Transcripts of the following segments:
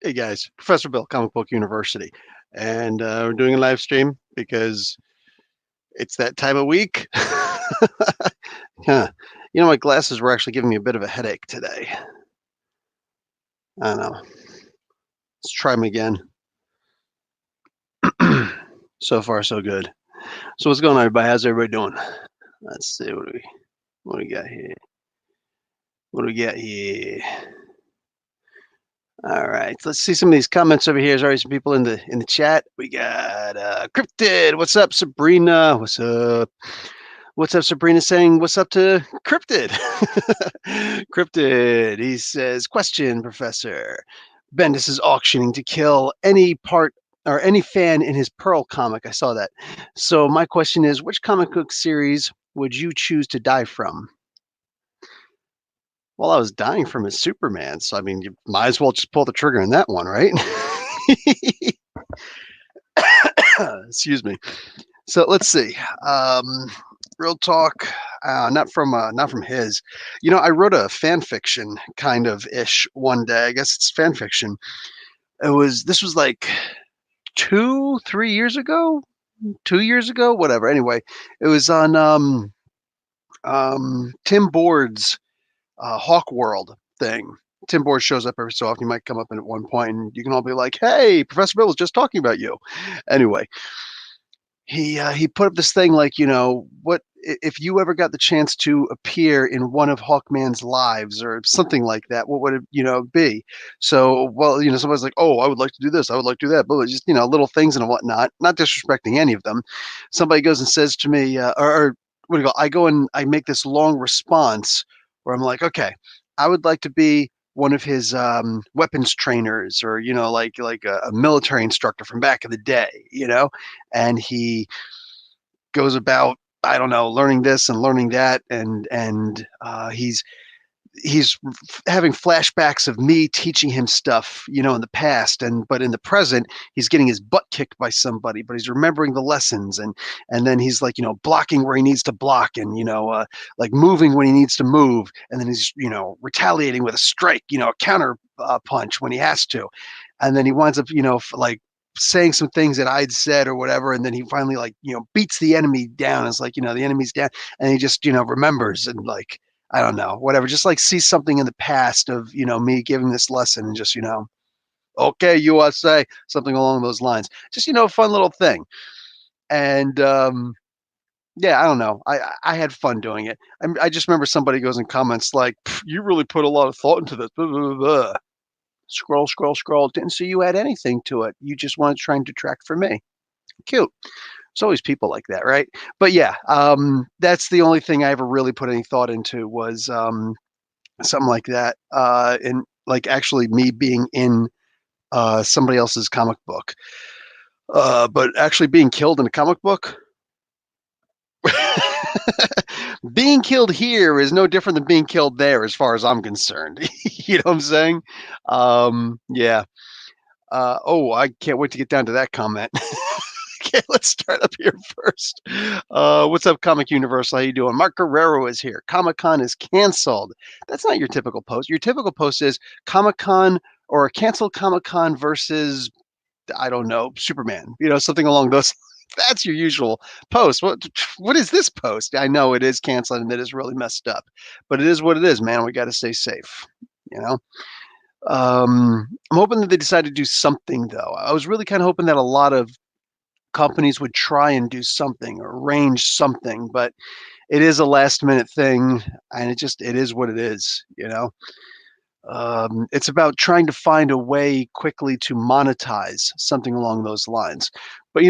Hey guys, Professor Bill, Comic Book University, and we're doing a live stream because it's that time of week. Huh. You know, my glasses were actually giving me a bit of a headache today. I don't know. Let's try them again. So far, so good. So what's going on, everybody? How's everybody doing? Let's see what do we got here. What do we got here? All right, let's see some of these comments over here. There's already some people in the chat. We got Cryptid. What's up, Sabrina? What's up? What's up, Sabrina saying, what's up to Cryptid? Cryptid, he says, question, Professor. Bendis is auctioning to kill any part or any fan in his Pearl comic. I saw that. So my question is, which comic book series would you choose to die from? Well, I was dying from his Superman, so I mean, you might as well just pull the trigger on that one, right? Excuse me. So let's see. Real talk, not from his. You know, I wrote a fan fiction kind of ish one day. I guess it's fan fiction. This was like 3 years ago, 2 years ago, whatever. Anyway, it was on Tim Board's Hawk World thing. Tim Board shows up every so often. He might come up in at one point, and you can all be like, "Hey, Professor Bill was just talking about you." Anyway, he put up this thing like, you know, what if you ever got the chance to appear in one of Hawkman's lives or something like that, what would it, be? So, well, somebody's like, oh, I would like to do this, I would like to do that, but just, little things and whatnot, not disrespecting any of them. Somebody goes and says to me, or what do you go? I go and I make this long response where I'm like, okay, I would like to be one of his weapons trainers, or like a military instructor from back in the day, and he goes about, I don't know, learning this and learning that, and he's having flashbacks of me teaching him stuff, in the past, but in the present, he's getting his butt kicked by somebody, but he's remembering the lessons, and then he's like, blocking where he needs to block, and like moving when he needs to move, and then he's retaliating with a strike, a counter punch when he has to, and then he winds up, like saying some things that I'd said or whatever, and then he finally like beats the enemy down. It's like the enemy's down, and he just remembers, and like, I don't know, whatever, just like see something in the past of me giving this lesson, and just okay, USA, something along those lines, just a fun little thing. And yeah, I don't know, I had fun doing it. I just remember somebody goes in comments like, you really put a lot of thought into this, blah, blah, blah. Scroll, scroll, scroll. Didn't see you add anything to it. You just wanted to try and detract from me. Cute. There's always people like that, right? But yeah, that's the only thing I ever really put any thought into, was something like that. And like actually me being in somebody else's comic book. But actually being killed in a comic book, being killed here is no different than being killed there, as far as I'm concerned. You know what I'm saying? Yeah. Oh, I can't wait to get down to that comment. Okay, let's start up here first. What's up, Comic Universal? How you doing? Mark Guerrero is here. Comic-Con is canceled. That's not your typical post. Your typical post is Comic-Con or canceled Comic-Con versus, I don't know, Superman. Something along those. That's your usual post. What is this post? I know it is canceled and it is really messed up, but it is what it is, man. We got to stay safe. I'm hoping that they decide to do something, though. I was really kind of hoping that a lot of companies would try and do something or arrange something, but it is a last minute thing, and it is what it is. It's about trying to find a way quickly to monetize something along those lines. But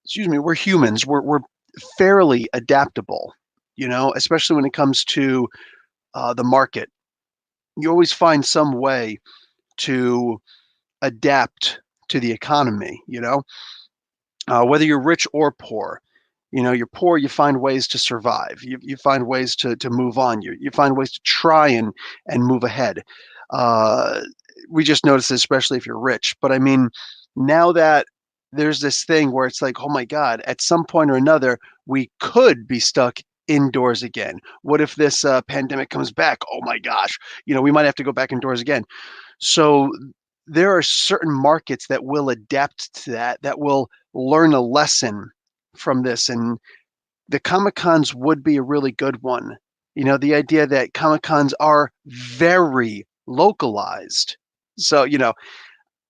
excuse me, we're humans. We're fairly adaptable. Especially when it comes to the market. You always find some way to adapt to the economy. Whether you're rich or poor. You're poor, you find ways to survive. You find ways to move on. You find ways to try and move ahead. We just notice this, especially if you're rich. But I mean, now that there's this thing where it's like, oh my God, at some point or another, we could be stuck indoors again. What if this pandemic comes back? Oh my gosh, we might have to go back indoors again. So there are certain markets that will adapt to that, that will learn a lesson from this, and the Comic Cons would be a really good one. You know, the idea that Comic Cons are very localized. So,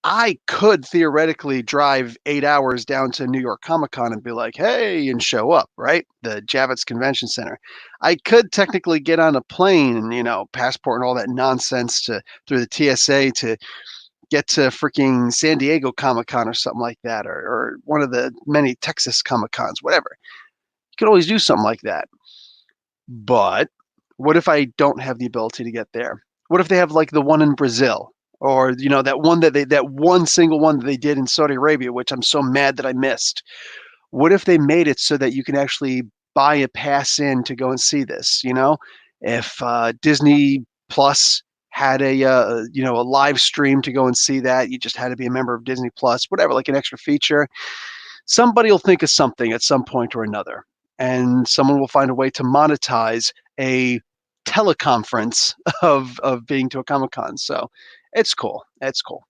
I could theoretically drive 8 hours down to New York Comic Con and be like, hey, and show up, right? The Javits Convention Center. I could technically get on a plane and, passport and all that nonsense through the TSA to get to freaking San Diego Comic Con or something like that, or one of the many Texas Comic Cons, whatever. You could always do something like that. But what if I don't have the ability to get there? What if they have like the one in Brazil, or that one single one that they did in Saudi Arabia, which I'm so mad that I missed? What if they made it so that you can actually buy a pass in to go and see this? If Disney Plus had a live stream to go and see that, you just had to be a member of Disney Plus, whatever, like an extra feature. Somebody will think of something at some point or another, and someone will find a way to monetize a teleconference of being to a Comic Con. So it's cool. It's cool.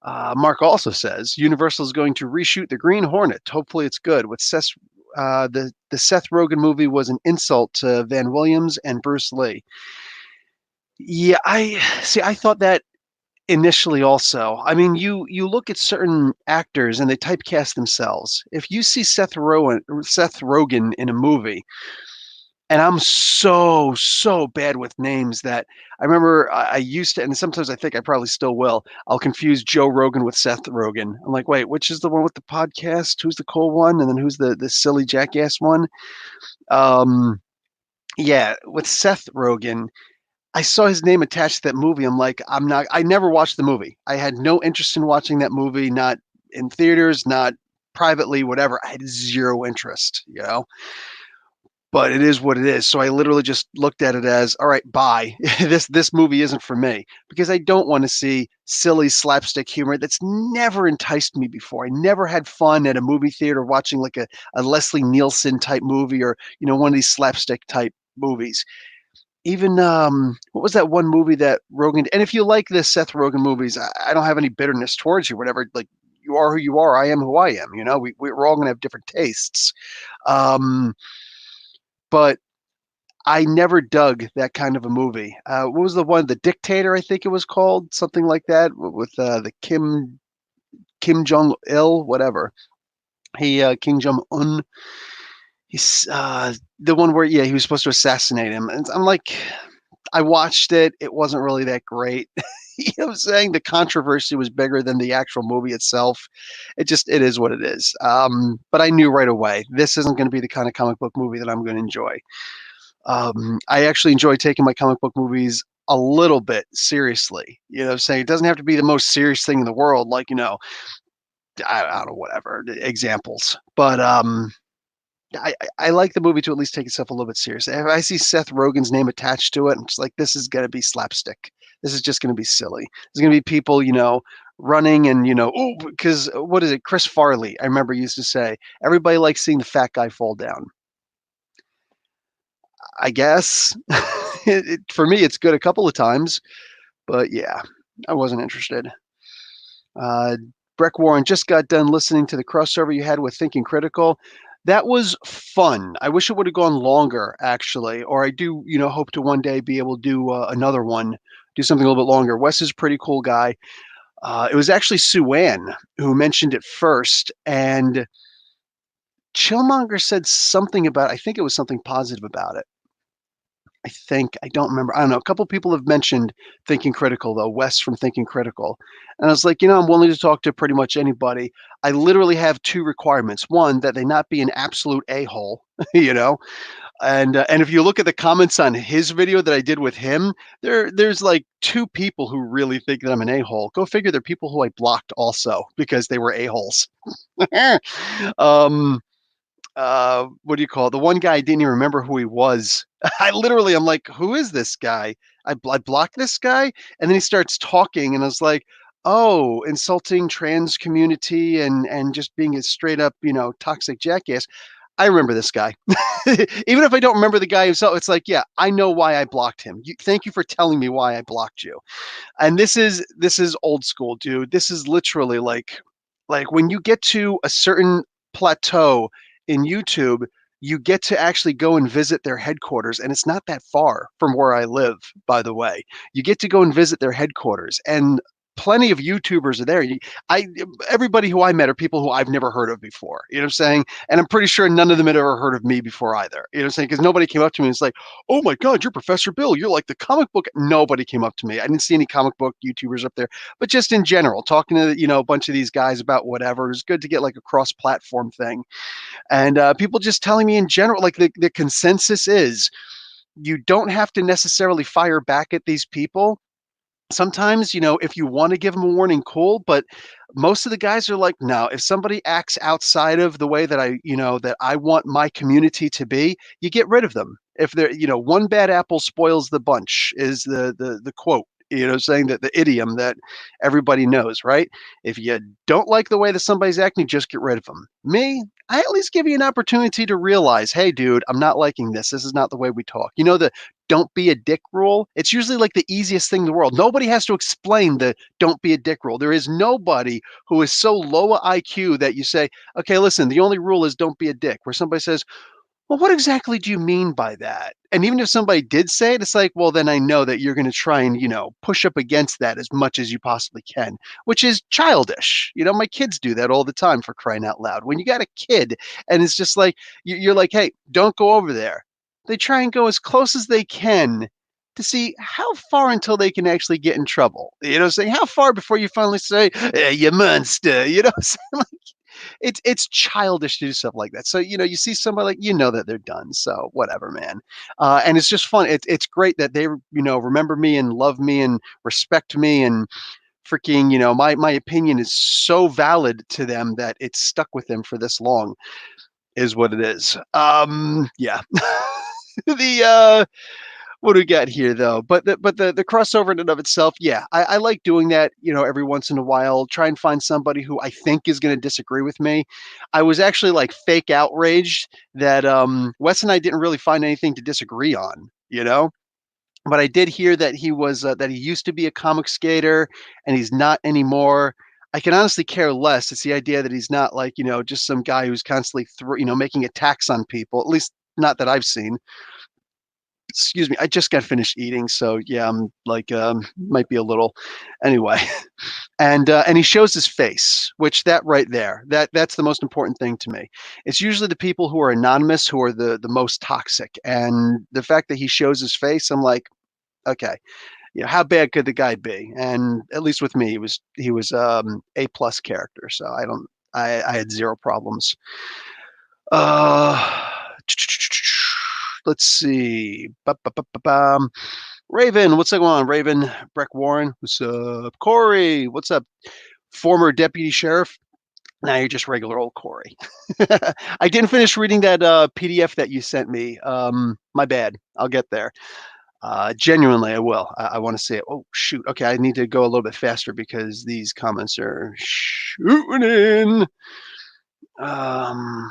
Mark also says Universal is going to reshoot the Green Hornet. Hopefully, it's good. With Seth, the Seth Rogen movie was an insult to Van Williams and Bruce Lee. Yeah, I see. I thought that initially also. I mean, you look at certain actors and they typecast themselves. If you see Seth Rogen in a movie, and I'm so bad with names that I remember I used to, and sometimes I think I probably still will. I'll confuse Joe Rogan with Seth Rogen. I'm like, wait, which is the one with the podcast? Who's the cool one? And then who's the silly jackass one? Um, yeah, with Seth Rogen, I saw his name attached to that movie. I'm like, I never watched the movie. I had no interest in watching that movie, not in theaters, not privately, whatever. I had zero interest. But it is what it is. So I literally just looked at it as, all right, bye. This movie isn't for me, because I don't want to see silly slapstick humor that's never enticed me before. I never had fun at a movie theater watching like a Leslie Nielsen type movie, or one of these slapstick type movies. Even what was that one movie that Rogan? And if you like the Seth Rogen movies, I don't have any bitterness towards you. Whatever, like, you are who you are. I am who I am. We're all gonna have different tastes. Um, but I never dug that kind of a movie. What was the one? The Dictator, I think it was called, something like that, with the Kim Jong Il, whatever. He Kim Jong Un. He's the one where, yeah, he was supposed to assassinate him, and I'm like, I watched it. It wasn't really that great. What I'm saying? The controversy was bigger than the actual movie itself. It is what it is. But I knew right away this isn't going to be the kind of comic book movie that I'm going to enjoy. I actually enjoy taking my comic book movies a little bit seriously. I'm saying? It doesn't have to be the most serious thing in the world, like, I don't know, whatever examples. But I like the movie to at least take itself a little bit serious. If I see Seth Rogen's name attached to it, I'm just like, this is gonna be slapstick. This is just gonna be silly. There's gonna be people, running and oh, because what is it? Chris Farley, I remember, used to say, everybody likes seeing the fat guy fall down. I guess for me, it's good a couple of times, but yeah, I wasn't interested. Uh, Breck Warren just got done listening to the crossover you had with Thinking Critical. That was fun. I wish it would have gone longer, actually, or I do, hope to one day be able to do another one, do something a little bit longer. Wes is a pretty cool guy. It was actually Sue Ann who mentioned it first, and Chillmonger said something about, I think it was something positive about it. I don't remember. I don't know. A couple people have mentioned Thinking Critical, though, Wes from Thinking Critical. And I was like, I'm willing to talk to pretty much anybody. I literally have two requirements. One, that they not be an absolute a-hole, And if you look at the comments on his video that I did with him, there's like two people who really think that I'm an a-hole. Go figure, they're people who I blocked also because they were a-holes. um, what do you call it? The one guy, I didn't even remember who he was. I'm like, who is this guy? I blocked this guy, and then he starts talking, and I was like, oh, insulting trans community and just being a straight up, toxic jackass. I remember this guy. Even if I don't remember the guy himself, it's like, yeah, I know why I blocked him. Thank you for telling me why I blocked you. And this is old school, dude. This is literally like when you get to a certain plateau in YouTube, you get to actually go and visit their headquarters, and it's not that far from where I live, by the way. You get to go and visit their headquarters, and plenty of YouTubers are there. I Everybody who I met are people who I've never heard of before. You know what I'm saying? And I'm pretty sure none of them had ever heard of me before either. You know what I'm saying? Because nobody came up to me and it's like, "Oh my God, you're Professor Bill. You're like the comic book." Nobody came up to me. I didn't see any comic book YouTubers up there, but just in general, talking to a bunch of these guys about whatever. It was good to get like a cross-platform thing, and people just telling me in general, like the consensus is, you don't have to necessarily fire back at these people. Sometimes, if you want to give them a warning, cool, but most of the guys are like, no, if somebody acts outside of the way that I want my community to be, you get rid of them. If they're, one bad apple spoils the bunch is the quote, saying that the idiom that everybody knows, right? If you don't like the way that somebody's acting, just get rid of them. Me, I at least give you an opportunity to realize, hey, dude, I'm not liking this. This is not the way we talk. The don't be a dick rule. It's usually like the easiest thing in the world. Nobody has to explain the don't be a dick rule. There is nobody who is so low a IQ that you say, okay, listen, the only rule is don't be a dick. Where somebody says, well, what exactly do you mean by that? And even if somebody did say it, it's like, well, then I know that you're going to try and, push up against that as much as you possibly can, which is childish. My kids do that all the time, for crying out loud. When you got a kid and it's just like, you're like, hey, don't go over there. They try and go as close as they can to see how far until they can actually get in trouble. Saying how far before you finally say, hey, you monster, saying? It's childish to do stuff like that. So you see somebody like that they're done. So whatever, man. And it's just fun. It's great that they remember me and love me and respect me and freaking my opinion is so valid to them that it's stuck with them for this long. Is what it is. Yeah. the What do we got here though? But the crossover in and of itself, yeah, I like doing that. Every once in a while, try and find somebody who I think is going to disagree with me. I was actually like fake outraged that Wes and I didn't really find anything to disagree on. But I did hear that he used to be a comic skater and he's not anymore. I can honestly care less. It's the idea that he's not like just some guy who's constantly making attacks on people. At least not that I've seen. Excuse me, I just got finished eating, so yeah, I'm like might be a little anyway. And he shows his face, which that right there, that's the most important thing to me. It's usually the people who are anonymous who are the most toxic. And the fact that he shows his face, I'm like, okay, how bad could the guy be? And at least with me, he was A plus character, so I had zero problems. Uh let's see. Raven, what's going on? Raven, Breck Warren, what's up? Corey, what's up? Former deputy sheriff. Now you're just regular old Corey. I didn't finish reading that PDF that you sent me. My bad. I'll get there. Genuinely, I will. I want to see it. Oh, shoot. Okay, I need to go a little bit faster because these comments are shooting in. Oh,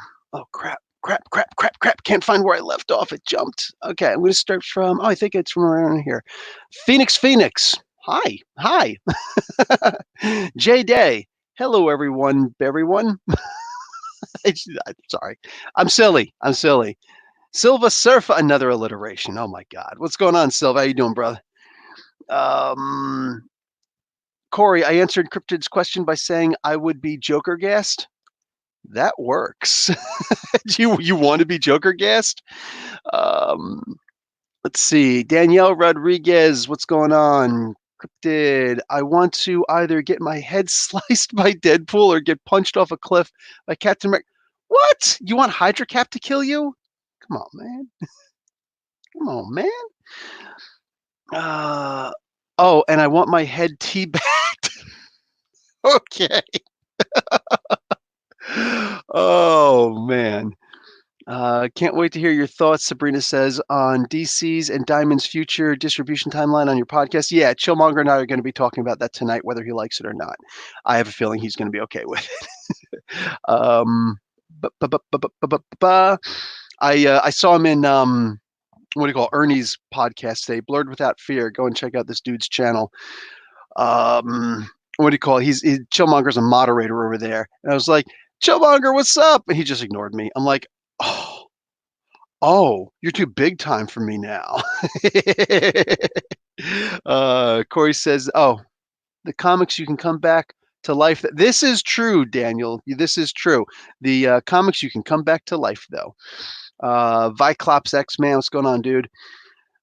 crap. Crap. Can't find where I left off. It jumped. Okay, I'm going to start from, I think it's from around here. Phoenix. Hi. J Day. Hello, everyone. Sorry. I'm silly. Silva Surf, another alliteration. Oh, my God. What's going on, Silva? How you doing, brother? Corey, I answered Cryptid's question by saying I would be Joker gassed. That works. you want to be Joker gassed? Let's see. Danielle Rodriguez, what's going on? Cryptid, I want to either get my head sliced by Deadpool or get punched off a cliff by Captain America. What? You want Hydra Cap to kill you? Come on, man. Oh, and I want my head teabagged. Okay. Oh, man. Can't wait to hear your thoughts, Sabrina says, on DC's and Diamond's future distribution timeline on your podcast. Yeah, Chillmonger and I are going to be talking about that tonight, whether he likes it or not. I have a feeling he's going to be okay with it. I saw him in what do you call Ernie's podcast today, Blurred Without Fear. Go and check out this dude's channel. What do you call it? Chillmonger's a moderator over there. And I was like, Chillmonger, what's up? And he just ignored me. I'm like, oh, you're too big time for me now. Corey says, oh, the comics you can come back to life. This is true, Daniel. This is true. The comics you can come back to life, though. Viclops X-Man, what's going on, dude?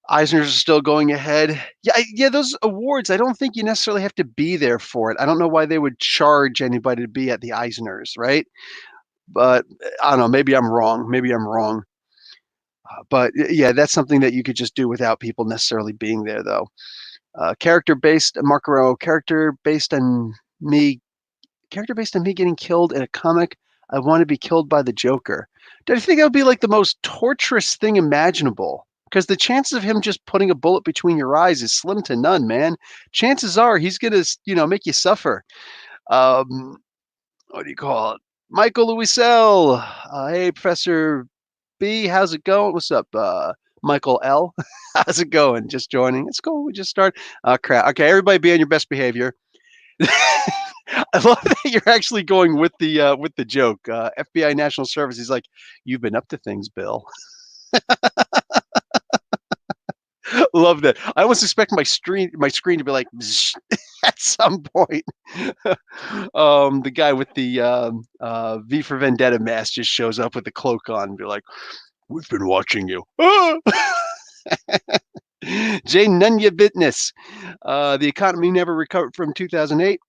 Eisner's are still going ahead. Yeah, those awards, I don't think you necessarily have to be there for it. I don't know why they would charge anybody to be at the Eisners, right? But I don't know. Maybe I'm wrong. But yeah, that's something that you could just do without people necessarily being there, though. Character based on me getting killed in a comic. I want to be killed by the Joker. Do I think that would be like the most torturous thing imaginable? Because the chances of him just putting a bullet between your eyes is slim to none, man. Chances are he's gonna, make you suffer. What do you call it? Michael Louisel. Hey, Professor B, how's it going? What's up, Michael L? How's it going? Just joining. It's cool. We just started. Crap. Okay, everybody be on your best behavior. I love that you're actually going with the joke. FBI National Service. He's like, you've been up to things, Bill. Love that. I almost expect my screen to be like at some point. The guy with the V for Vendetta mask just shows up with the cloak on and be like, we've been watching you. Jay Nunya Bitness. The economy never recovered from 2008.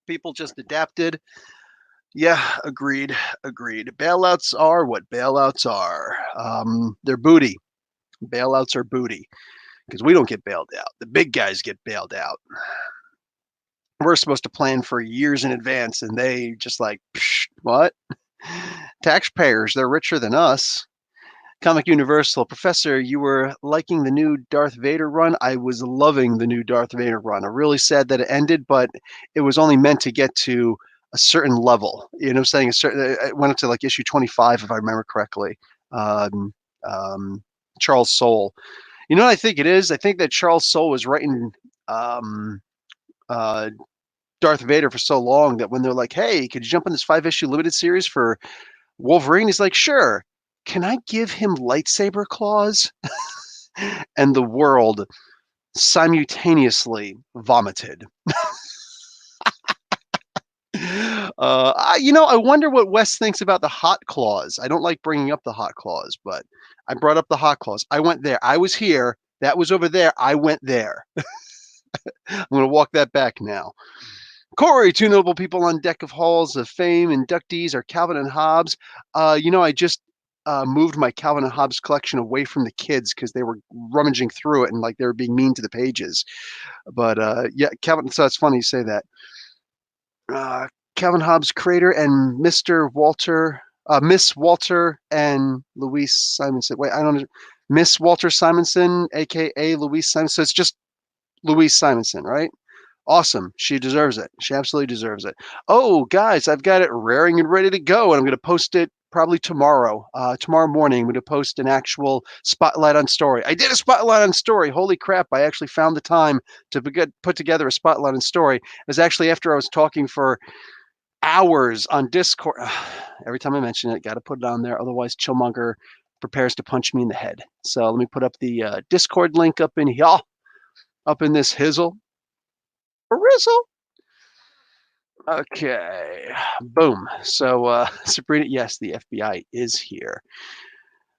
People just adapted. Yeah, agreed. Bailouts are what bailouts are. They're booty. Bailouts are booty because we don't get bailed out. The big guys get bailed out. We're supposed to plan for years in advance, and they just like, what? Taxpayers, they're richer than us. Comic Universal. Professor, you were liking the new Darth Vader run? I was loving the new Darth Vader run. I'm really sad that it ended, but it was only meant to get to a certain level. You know what I'm saying? It went up to like issue 25, if I remember correctly. Charles Soule. You know what I think it is? I think that Charles Soule was writing Darth Vader for so long that when they're like, hey, could you jump on this 5-issue limited series for Wolverine? He's like, sure. Can I give him lightsaber claws? And the world simultaneously vomited. I wonder what Wes thinks about the hot claws. I don't like bringing up the hot claws, but I brought up the hot claws. I went there. I was here. That was over there. I went there. I'm going to walk that back now. Corey, two notable people on deck of Halls of Fame inductees are Calvin and Hobbes. I just moved my Calvin and Hobbes collection away from the kids because they were rummaging through it and like they were being mean to the pages. But yeah, Calvin. So it's funny you say that. Calvin Hobbes creator and Miss Walter and Louise Simonson. Wait, I don't know. Miss Walter Simonson, aka Louise Simonson. So it's just Louise Simonson, right? Awesome. She deserves it. She absolutely deserves it. Oh, guys, I've got it raring and ready to go, and I'm going to post it probably tomorrow. Tomorrow morning, I'm going to post an actual spotlight on story. I did a spotlight on story. Holy crap. I actually found the time to put together a spotlight on story. It was actually after I was talking for hours on Discord. Every time I mention it, got to put it on there. Otherwise, Chillmonger prepares to punch me in the head. So let me put up the Discord link up in here, up in this hizzle. Rizzle. Okay, boom. So Sabrina, yes, the FBI is here.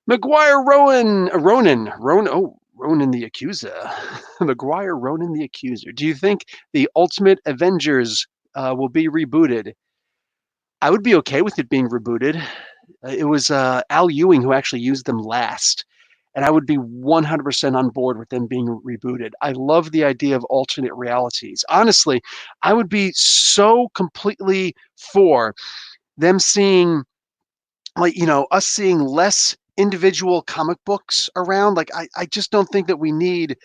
Maguire Ronan the Accuser. Maguire Ronan the Accuser. Do you think the Ultimate Avengers will be rebooted? I would be okay with it being rebooted. It was Al Ewing who actually used them last. And I would be 100% on board with them being rebooted. I love the idea of alternate realities. Honestly, I would be so completely for them seeing, us seeing less individual comic books around. Like, I just don't think that we need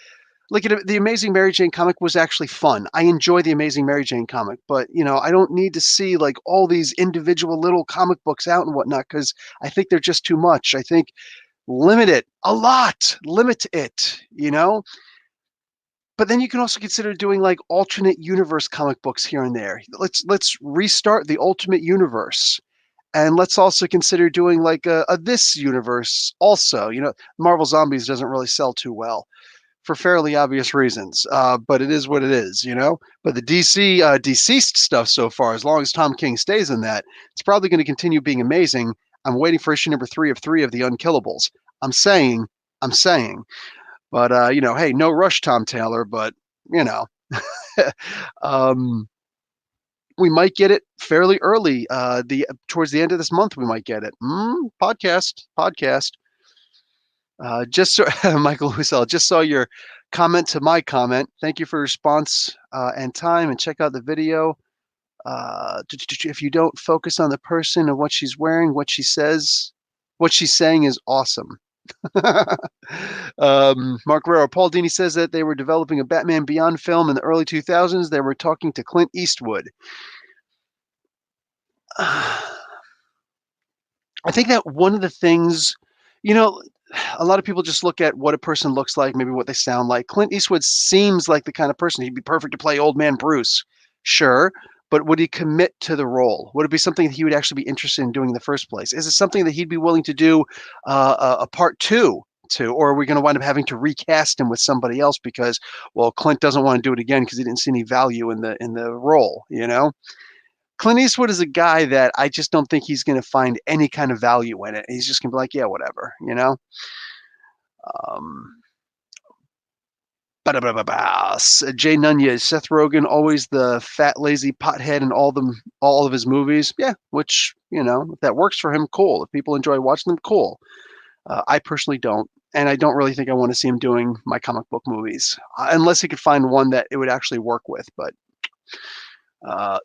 Like, the Amazing Mary Jane comic was actually fun. I enjoy the Amazing Mary Jane comic, but, I don't need to see, like, all these individual little comic books out and whatnot because I think they're just too much. I think limit it a lot, limit it. But then you can also consider doing, like, alternate universe comic books here and there. Let's restart the Ultimate Universe, and let's also consider doing, like, a this universe also. Marvel Zombies doesn't really sell too well for fairly obvious reasons. But it is what it is. But the DC deceased stuff so far, as long as Tom King stays in that, it's probably going to continue being amazing. I'm waiting for issue number 3 of the Unkillables. I'm saying, I'm saying. But hey, no rush, Tom Taylor. But you know, um, we might get it fairly early. Towards the end of this month, we might get it. Podcast. Just so, Michael Hussell, just saw your comment to my comment. Thank you for your response and time. And check out the video. If you don't focus on the person and what she's wearing, what she says, what she's saying is awesome. Mark Guerrero, Paul Dini says that they were developing a Batman Beyond film in the early 2000s. They were talking to Clint Eastwood. I think that one of the things, a lot of people just look at what a person looks like, maybe what they sound like. Clint Eastwood seems like the kind of person he'd be perfect to play Old Man Bruce. Sure. But would he commit to the role? Would it be something that he would actually be interested in doing in the first place? Is it something that he'd be willing to do a part two to, or are we going to wind up having to recast him with somebody else because, well, Clint doesn't want to do it again because he didn't see any value in the role, Clint Eastwood is a guy that I just don't think he's going to find any kind of value in it. He's just going to be like, yeah, whatever. Um, Jay Nunez, Seth Rogen, always the fat, lazy pothead in all of his movies. Yeah, which if that works for him, cool. If people enjoy watching them, cool. I personally don't, and I don't really think I want to see him doing my comic book movies unless he could find one that it would actually work with. But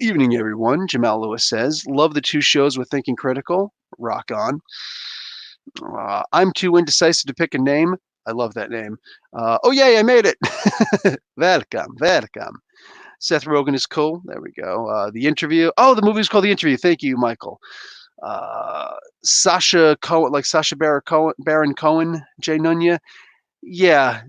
evening, everyone. Jamal Lewis says, love the two shows with Thinking Critical. Rock on. I'm too indecisive to pick a name. I love that name. Oh, yay, I made it. Welcome. Seth Rogen is cool. There we go. The Interview. Oh, the movie's called The Interview. Thank you, Michael. Sasha Cohen, like Sasha Baron Cohen, Jay Nunya. Yeah,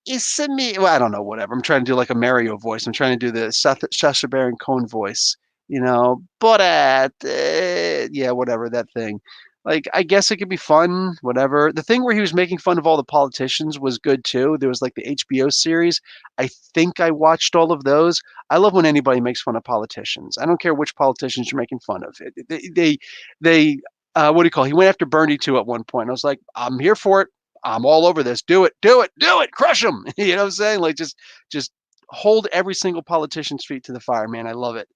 it's a me. Well, I don't know, whatever. I'm trying to do like a Mario voice. I'm trying to do the Sasha Baron Cohen voice, but yeah, whatever, that thing. Like, I guess it could be fun, whatever. The thing where he was making fun of all the politicians was good too. There was like the HBO series. I think I watched all of those. I love when anybody makes fun of politicians. I don't care which politicians you're making fun of. They what do you call it? He went after Bernie too at one point. I was like, I'm here for it. I'm all over this. Do it, crush them. You know what I'm saying? Like, just hold every single politician's feet to the fire, man. I love it.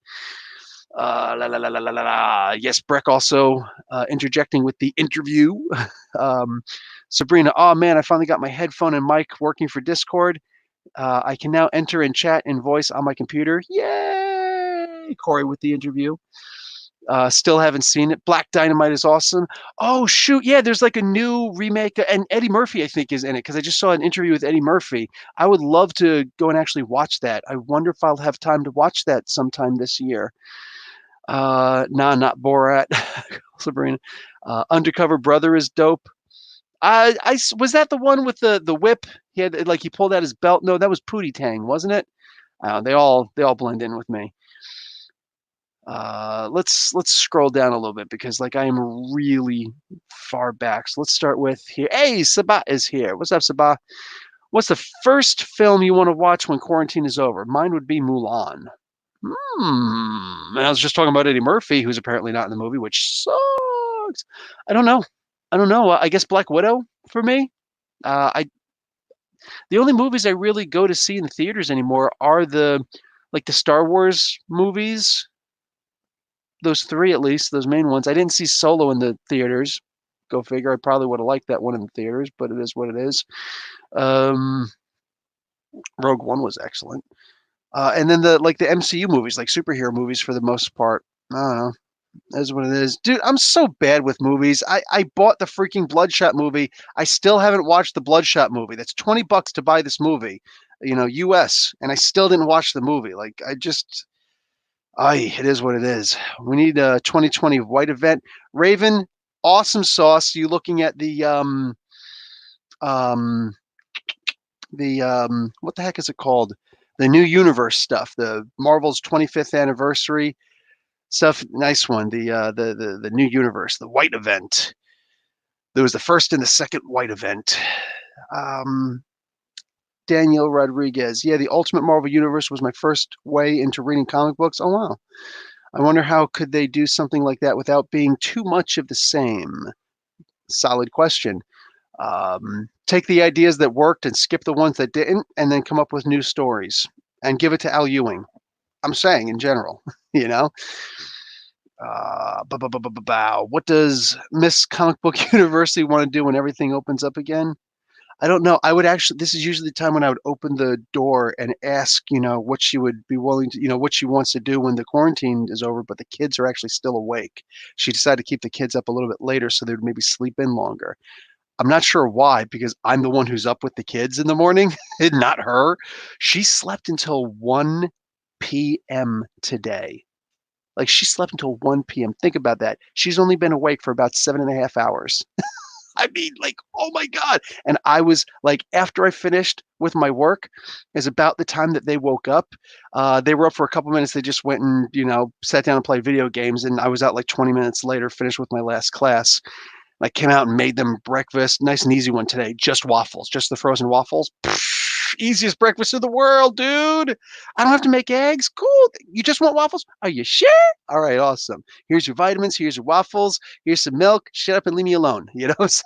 Yes, Breck also interjecting with The Interview. Sabrina, oh man, I finally got my headphone and mic working for Discord. I can now enter and chat in voice on my computer. Yay! Corey with The Interview. Still haven't seen it. Black Dynamite is awesome. Oh shoot, yeah, there's like a new remake, and Eddie Murphy I think is in it because I just saw an interview with Eddie Murphy. I would love to go and actually watch that. I wonder if I'll have time to watch that sometime this year. Nah, not Borat. Sabrina. Undercover Brother is dope. I was that the one with the whip? He had like he pulled out his belt. No, that was Pootie Tang, wasn't it? They all blend in with me. Let's scroll down a little bit because like I am really far back. So let's start with here. Hey, Sabah is here. What's up, Sabah? What's the first film you want to watch when quarantine is over? Mine would be Mulan. And I was just talking about Eddie Murphy, who's apparently not in the movie, which sucks. I don't know. I guess Black Widow for me. The only movies I really go to see in the theaters anymore are the Star Wars movies. Those three, at least, those main ones. I didn't see Solo in the theaters. Go figure. I probably would have liked that one in the theaters, but it is what it is. Rogue One was excellent. And then the MCU movies, like superhero movies for the most part. I don't know. That's what it is. Dude, I'm so bad with movies. I bought the freaking Bloodshot movie. I still haven't watched the Bloodshot movie. That's $20 to buy this movie, US, and I still didn't watch the movie. Like, it is what it is. We need a 2020 white event. Raven, awesome sauce. You looking at um, what the heck is it called? The new universe stuff, the Marvel's 25th anniversary stuff. Nice one. The new universe, the white event. There was the first and the second white event. Um, Daniel Rodriguez. Yeah, the Ultimate Marvel Universe was my first way into reading comic books. Oh wow. I wonder how could they do something like that without being too much of the same? Solid question. Take the ideas that worked and skip the ones that didn't, and then come up with new stories and give it to Al Ewing. I'm saying in general, you know. What does Miss Comic Book University want to do when everything opens up again? I don't know. I would actually, this is usually the time when I would open the door and ask, what she would be willing to, what she wants to do when the quarantine is over, but the kids are actually still awake. She decided to keep the kids up a little bit later so they would maybe sleep in longer. I'm not sure why, because I'm the one who's up with the kids in the morning, not her. She slept until 1 p.m. today. Like she slept until 1 p.m. Think about that. She's only been awake for about 7.5 hours. I mean, like, oh my God. And I was like, after I finished with my work, is about the time that they woke up. They were up for a couple minutes. They just went and, sat down and played video games. And I was out like 20 minutes later, finished with my last class. I came out and made them breakfast. Nice and easy one today. Just waffles, just the frozen waffles. Easiest breakfast in the world, dude. I don't have to make eggs. Cool. You just want waffles? Are you sure? All right, awesome. Here's your vitamins. Here's your waffles. Here's some milk. Shut up and leave me alone. You know what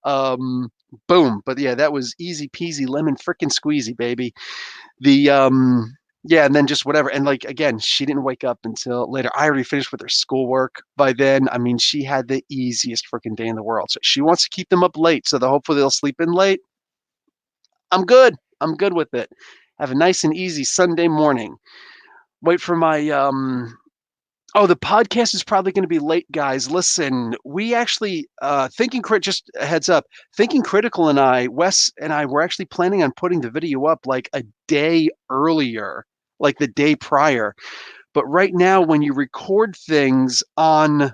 I'm saying? Boom. But yeah, that was easy peasy lemon frickin' squeezy, baby. The yeah, and then just whatever. And like again, she didn't wake up until later. I already finished with her schoolwork by then. I mean, she had the easiest freaking day in the world. So she wants to keep them up late so that hopefully they'll sleep in late. I'm good. I'm good with it. Have a nice and easy Sunday morning. Wait for my oh, the podcast is probably going to be late, guys. Listen, we actually just a heads up, Thinking Critical and Wes and I were actually planning on putting the video up like a day earlier, like the day prior. But right now, when you record things on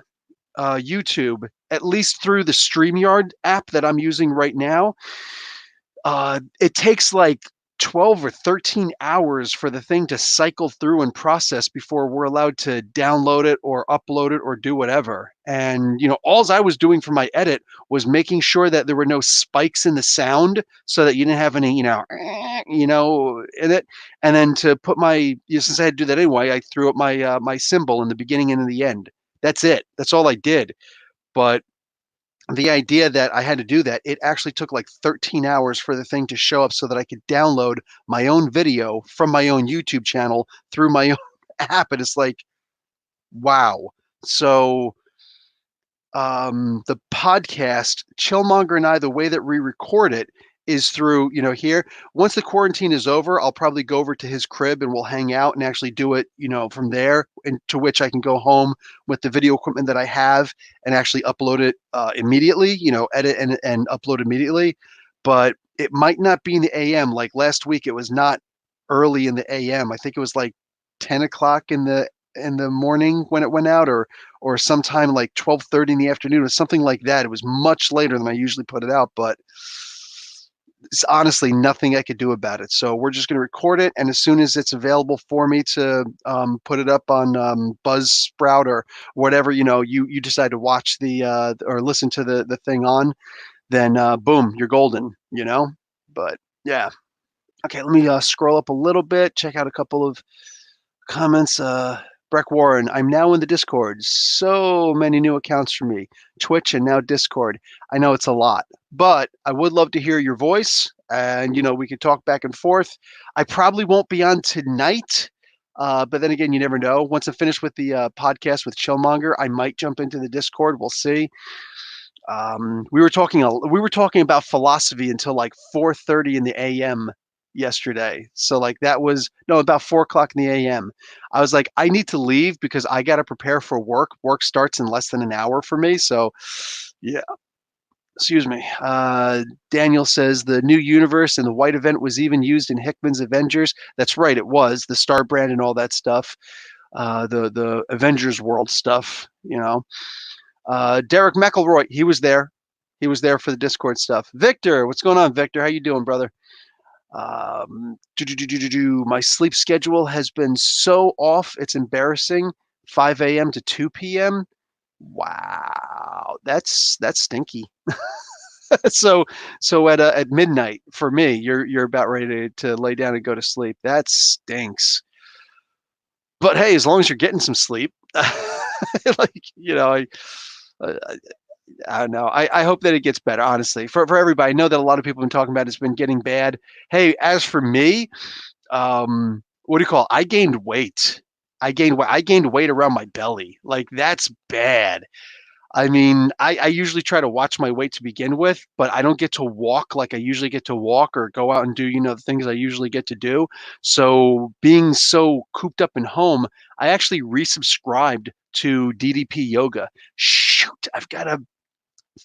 YouTube, at least through the StreamYard app that I'm using right now, it takes like 12 or 13 hours for the thing to cycle through and process before we're allowed to download it or upload it or do whatever. And, all I was doing for my edit was making sure that there were no spikes in the sound so that you didn't have any, in it. And then to put since I had to do that anyway, I threw up my symbol in the beginning and in the end. That's it. That's all I did. But the idea that I had to do that, it actually took like 13 hours for the thing to show up so that I could download my own video from my own YouTube channel through my own app. And it's like, wow. So the podcast, Chillmonger and I, the way that we record it is through, here. Once the quarantine is over, I'll probably go over to his crib and we'll hang out and actually do it, from there, and to which I can go home with the video equipment that I have and actually upload it immediately, edit and upload immediately. But it might not be in the AM. Like last week, it was not early in the AM. I think it was like 10 o'clock in the morning when it went out, or sometime like 12:30 in the afternoon or something like that. It was much later than I usually put it out, but it's honestly nothing I could do about it. So we're just going to record it, and as soon as it's available for me to put it up on Buzzsprout or whatever, you decide to watch or listen to the thing on, then boom, you're golden, But yeah, okay, let me scroll up a little bit, check out a couple of comments. Breck Warren, I'm now in the Discord. So many new accounts for me. Twitch and now Discord. I know it's a lot, but I would love to hear your voice, and we could talk back and forth. I probably won't be on tonight, but then again, you never know. Once I'm finished with the podcast with Chillmonger, I might jump into the Discord. We'll see. We were talking about philosophy until like 4:30 in the AM yesterday. So like that was no about 4 o'clock in the a.m. I was like, I need to leave because I got to prepare for work. Work starts in less than an hour for me. So yeah, excuse me. Daniel says the new universe and the white event was even used in Hickman's Avengers. That's right, it was the Star Brand and all that stuff. The Avengers World stuff. Derek McElroy, he was there. He was there for the Discord stuff. Victor, what's going on, Victor? How you doing, brother? My sleep schedule has been so off, it's embarrassing. 5 a.m. to 2 p.m. Wow, that's stinky. so at midnight for me, you're about ready to lay down and go to sleep. That stinks. But hey, as long as you're getting some sleep, like I, I don't know. I hope that it gets better, honestly, for everybody. I know that a lot of people have been talking about it's been getting bad. Hey, as for me, what do you call it? I gained weight. I gained weight around my belly. Like that's bad. I mean, I usually try to watch my weight to begin with, but I don't get to walk like I usually get to walk or go out and do, the things I usually get to do. So being so cooped up in home, I actually resubscribed to DDP yoga. Shoot, I've got a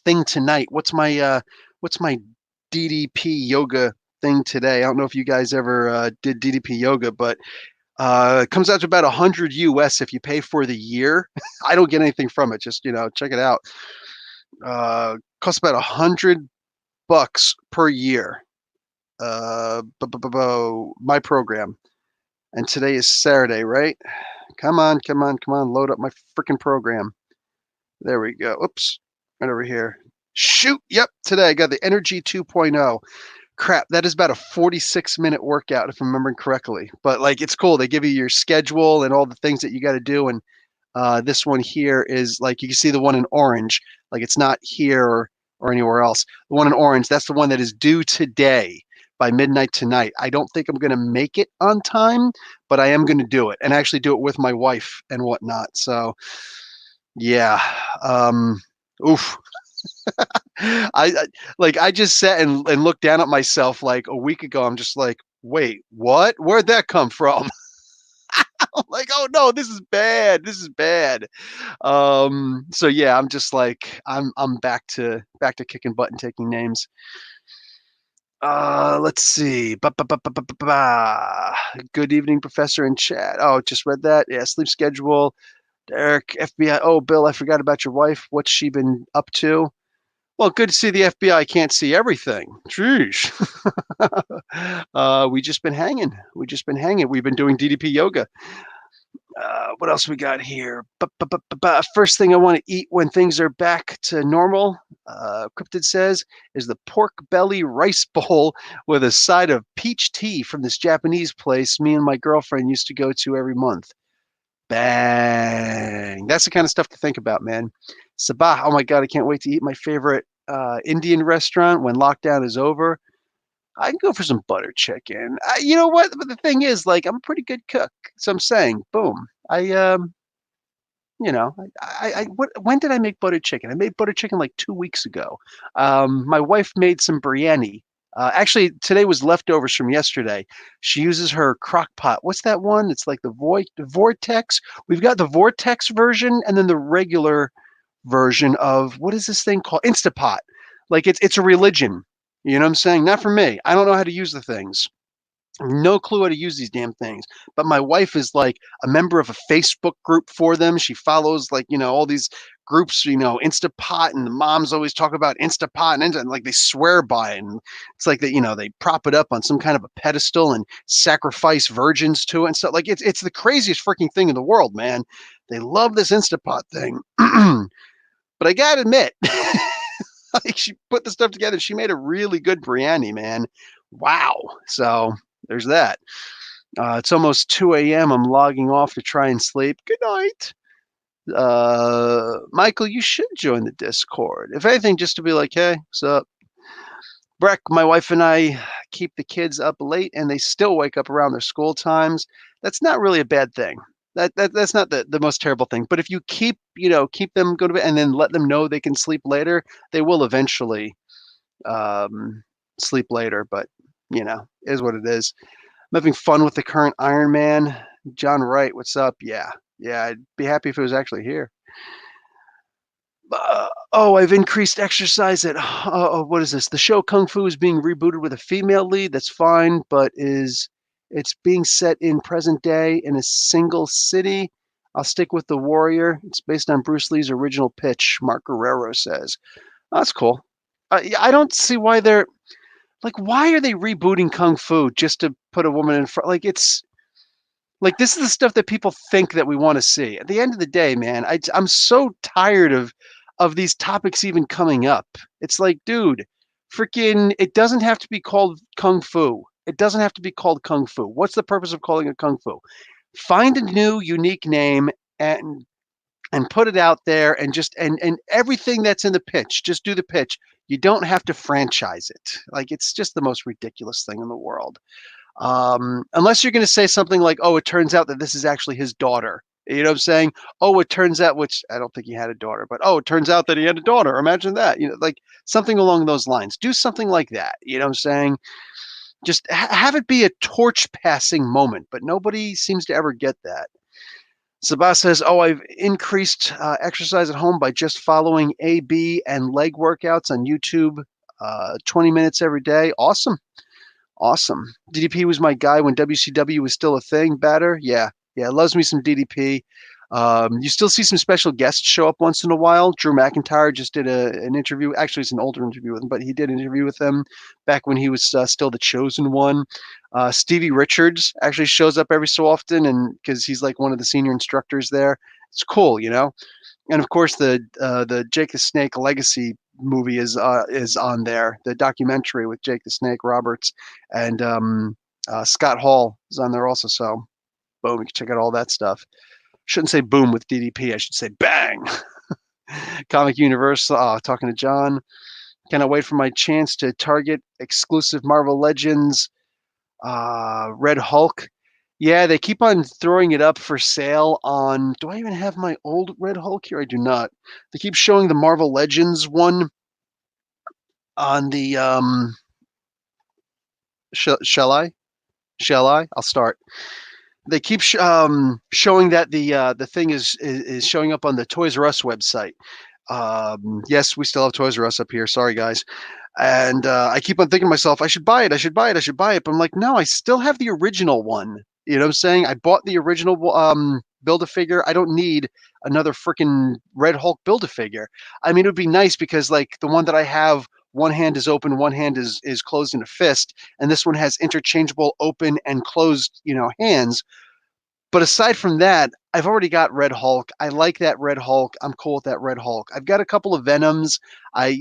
thing tonight. What's my DDP yoga thing today? I don't know if you guys ever did DDP yoga, but it comes out to about 100 US if you pay for the year. I don't get anything from it. Just check it out. Costs about $100 per year. My program, and today is Saturday, right? Come on, come on, come on! Load up my freaking program. There we go. Oops, right over here. Shoot! Yep, today I got the Energy 2.0. Crap, that is about a 46-minute workout if I'm remembering correctly. But like, it's cool. They give you your schedule and all the things that you got to do, and this one here is like you can see the one in orange. Like it's not here or anywhere else. The one in orange, that's the one that is due today by midnight tonight. I don't think I'm going to make it on time, but I am going to do it and actually do it with my wife and whatnot. So yeah, oof. I just sat and looked down at myself like a week ago. I'm just like, wait, what? Where'd that come from? I'm like, oh no, this is bad. This is bad. So yeah, I'm just like I'm back to kicking butt and taking names. Let's see. Good evening, Professor in chat. Oh, just read that. Yeah, sleep schedule. Derek, FBI. Oh, Bill, I forgot about your wife. What's she been up to? Well, good to see the FBI can't see everything. Jeez. We just been hanging. We just been hanging. We've been doing DDP yoga. What else we got here? First thing I want to eat when things are back to normal, Cryptid says, is the pork belly rice bowl with a side of peach tea from this Japanese place me and my girlfriend used to go to every month. Bang. That's the kind of stuff to think about, man. Sabah, oh my God, I can't wait to eat my favorite Indian restaurant when lockdown is over. I can go for some butter chicken. You know what? But the thing is, like, I'm a pretty good cook. So I'm saying, boom. You know, when did I make butter chicken? I made butter chicken like 2 weeks ago. My wife made some biryani. Actually, today was leftovers from yesterday. She uses her crock pot. What's that one? It's like the Vortex. We've got the Vortex version and then the regular version of what is this thing called? Instapot. Like it's a religion. You know what I'm saying? Not for me. I don't know how to use the things. No clue how to use these damn things. But my wife is like a member of a Facebook group for them. She follows like, all these groups, Instapot, and the moms always talk about Instapot and like they swear by it. And it's like that, they prop it up on some kind of a pedestal and sacrifice virgins to it and stuff. Like it's the craziest freaking thing in the world, man. They love this Instapot thing. But I gotta admit, like she put the stuff together. She made a really good biryani, man. Wow. So there's that. It's almost 2 a.m. I'm logging off to try and sleep. Good night. Michael, you should join the Discord. If anything, just to be like, hey, what's up? Breck, my wife and I keep the kids up late and they still wake up around their school times. That's not really a bad thing. That's not the most terrible thing. But if you keep them go to bed and then let them know they can sleep later, they will eventually sleep later. But is what it is. I'm having fun with the current Iron Man. John Wright, what's up? Yeah, I'd be happy if it was actually here. Oh, I've increased exercise at what is this? The show Kung Fu is being rebooted with a female lead. That's fine, but it's being set in present day in a single city. I'll stick with The Warrior. It's based on Bruce Lee's original pitch, Mark Guerrero says. Oh, that's cool. I don't see why they're like, why are they rebooting Kung Fu just to put a woman in front? Like, it's like this is the stuff that people think that we want to see. At the end of the day, man, I'm so tired of these topics even coming up. It's like, dude, freaking, it doesn't have to be called Kung Fu. It doesn't have to be called Kung Fu. What's the purpose of calling it Kung Fu? Find a new, unique name and put it out there and just and everything that's in the pitch, just do the pitch. You don't have to franchise it. Like it's just the most ridiculous thing in the world. Unless you're going to say something like, "Oh, it turns out that this is actually his daughter." You know what I'm saying? Oh, it turns out, which I don't think he had a daughter, but oh, it turns out that he had a daughter. Imagine that. Like something along those lines. Do something like that. You know what I'm saying? Just have it be a torch passing moment, but nobody seems to ever get that. Sabah says, "Oh, I've increased exercise at home by just following AB and leg workouts on YouTube, 20 minutes every day. Awesome. Awesome. DDP was my guy when WCW was still a thing. Batter, yeah, loves me some DDP. You still see some special guests show up once in a while. Drew McIntyre just did an interview. Actually, it's an older interview with him, but he did an interview with him back when he was still the chosen one. Stevie Richards actually shows up every so often, and because he's like one of the senior instructors there, it's cool, And of course, the Jake the Snake Legacy movie is on there. The documentary with Jake the Snake Roberts and Scott Hall is on there also. So, boom, you can check out all that stuff. Shouldn't say boom with DDP. I should say bang. Comic Universe. Talking to John. Cannot wait for my chance to target exclusive Marvel Legends. Red Hulk. Yeah, they keep on throwing it up for sale on. Do I even have my old Red Hulk here? I do not. They keep showing the Marvel Legends one on the. Shall I? Shall I? I'll start. They keep showing that the thing is showing up on the Toys R Us website. Yes, we still have Toys R Us up here. Sorry, guys. And I keep on thinking to myself, I should buy it. I should buy it. I should buy it. But I'm like, no, I still have the original one. You know what I'm saying? I bought the original Build-A-Figure. I don't need another freaking Red Hulk Build-A-Figure. I mean, it would be nice because like the one that I have, one hand is open, one hand is closed in a fist, and this one has interchangeable open and closed, hands. But aside from that, I've already got Red Hulk. I like that Red Hulk. I'm cool with that Red Hulk. I've got a couple of Venoms. I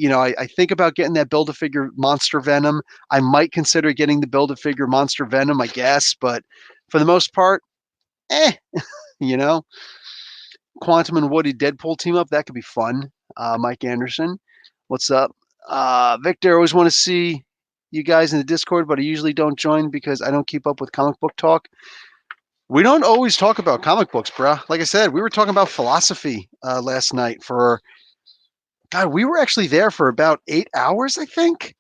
think about getting that Build-A-Figure Monster Venom. I might consider getting the Build-A-Figure Monster Venom, I guess. But for the most part, you know. Quantum and Woody Deadpool team up. That could be fun. Mike Anderson, what's up? Victor, I always want to see you guys in the Discord, but I usually don't join because I don't keep up with comic book talk. We don't always talk about comic books, bruh. Like I said, we were talking about philosophy last night for, God, we were actually there for about 8 hours, I think.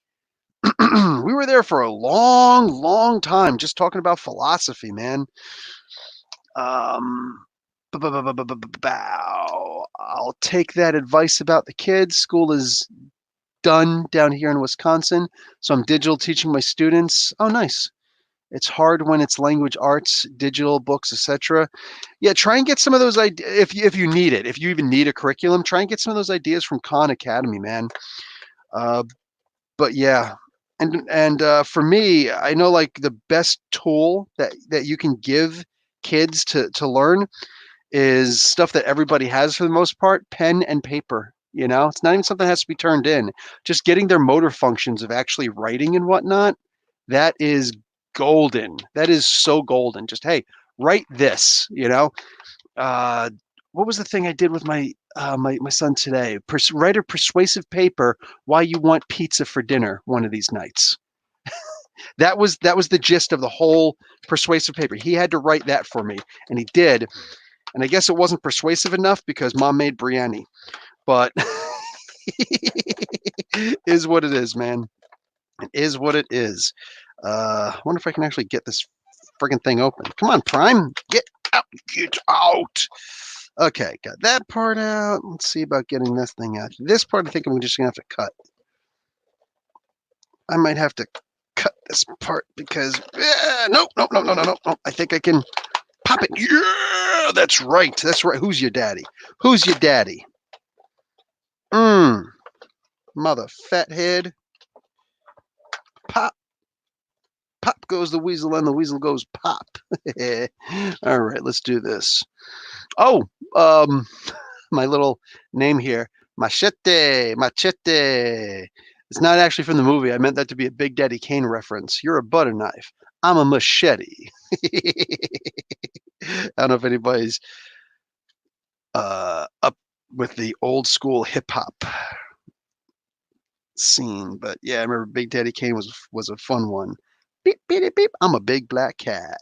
We were there for a long, long time just talking about philosophy, man. I'll take that advice about the kids. School is done down here in Wisconsin, so I'm digital teaching my students. Oh, nice. It's hard when it's language arts, digital books, etc. Yeah, try and get some of those ideas if you need it. If you even need a curriculum, try and get some of those ideas from Khan Academy, man. But yeah, and for me, I know like the best tool that you can give kids to learn is stuff that everybody has for the most part, pen and paper. It's not even something that has to be turned in. Just getting their motor functions of actually writing and whatnot, that is golden. That is so golden. Just, hey, write this, what was the thing I did with my my son today? Write a persuasive paper why you want pizza for dinner one of these nights. That was the gist of the whole persuasive paper. He had to write that for me, and he did. And I guess it wasn't persuasive enough because mom made biryani. But is what it is, man. It is what it is. Wonder if I can actually get this friggin' thing open. Come on, Prime. Get out. Get out. Okay, got that part out. Let's see about getting this thing out. This part I think I'm just going to have to cut. I might have to cut this part because... nope. I think I can pop it. Yeah, that's right. That's right. Who's your daddy? Who's your daddy? Mother fathead. Pop. Pop goes the weasel and the weasel goes pop. All right, let's do this. Oh, my little name here. Machete. It's not actually from the movie. I meant that to be a Big Daddy Kane reference. You're a butter knife. I'm a machete. I don't know if anybody's up with the old school hip hop scene, but yeah, I remember Big Daddy Kane was a fun one. Beep beep beep. I'm a big black cat.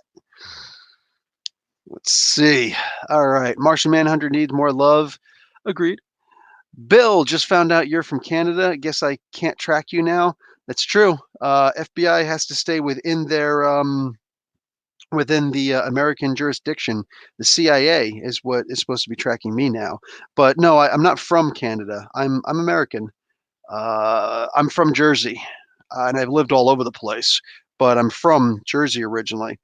Let's see. All right, Martian Manhunter needs more love. Agreed. Bill, just found out you're from Canada. Guess I can't track you now. That's true. FBI has to stay within their within the American jurisdiction. The CIA is what is supposed to be tracking me now. But no, I'm not from Canada. I'm American. I'm from Jersey, and I've lived all over the place. But I'm from Jersey originally,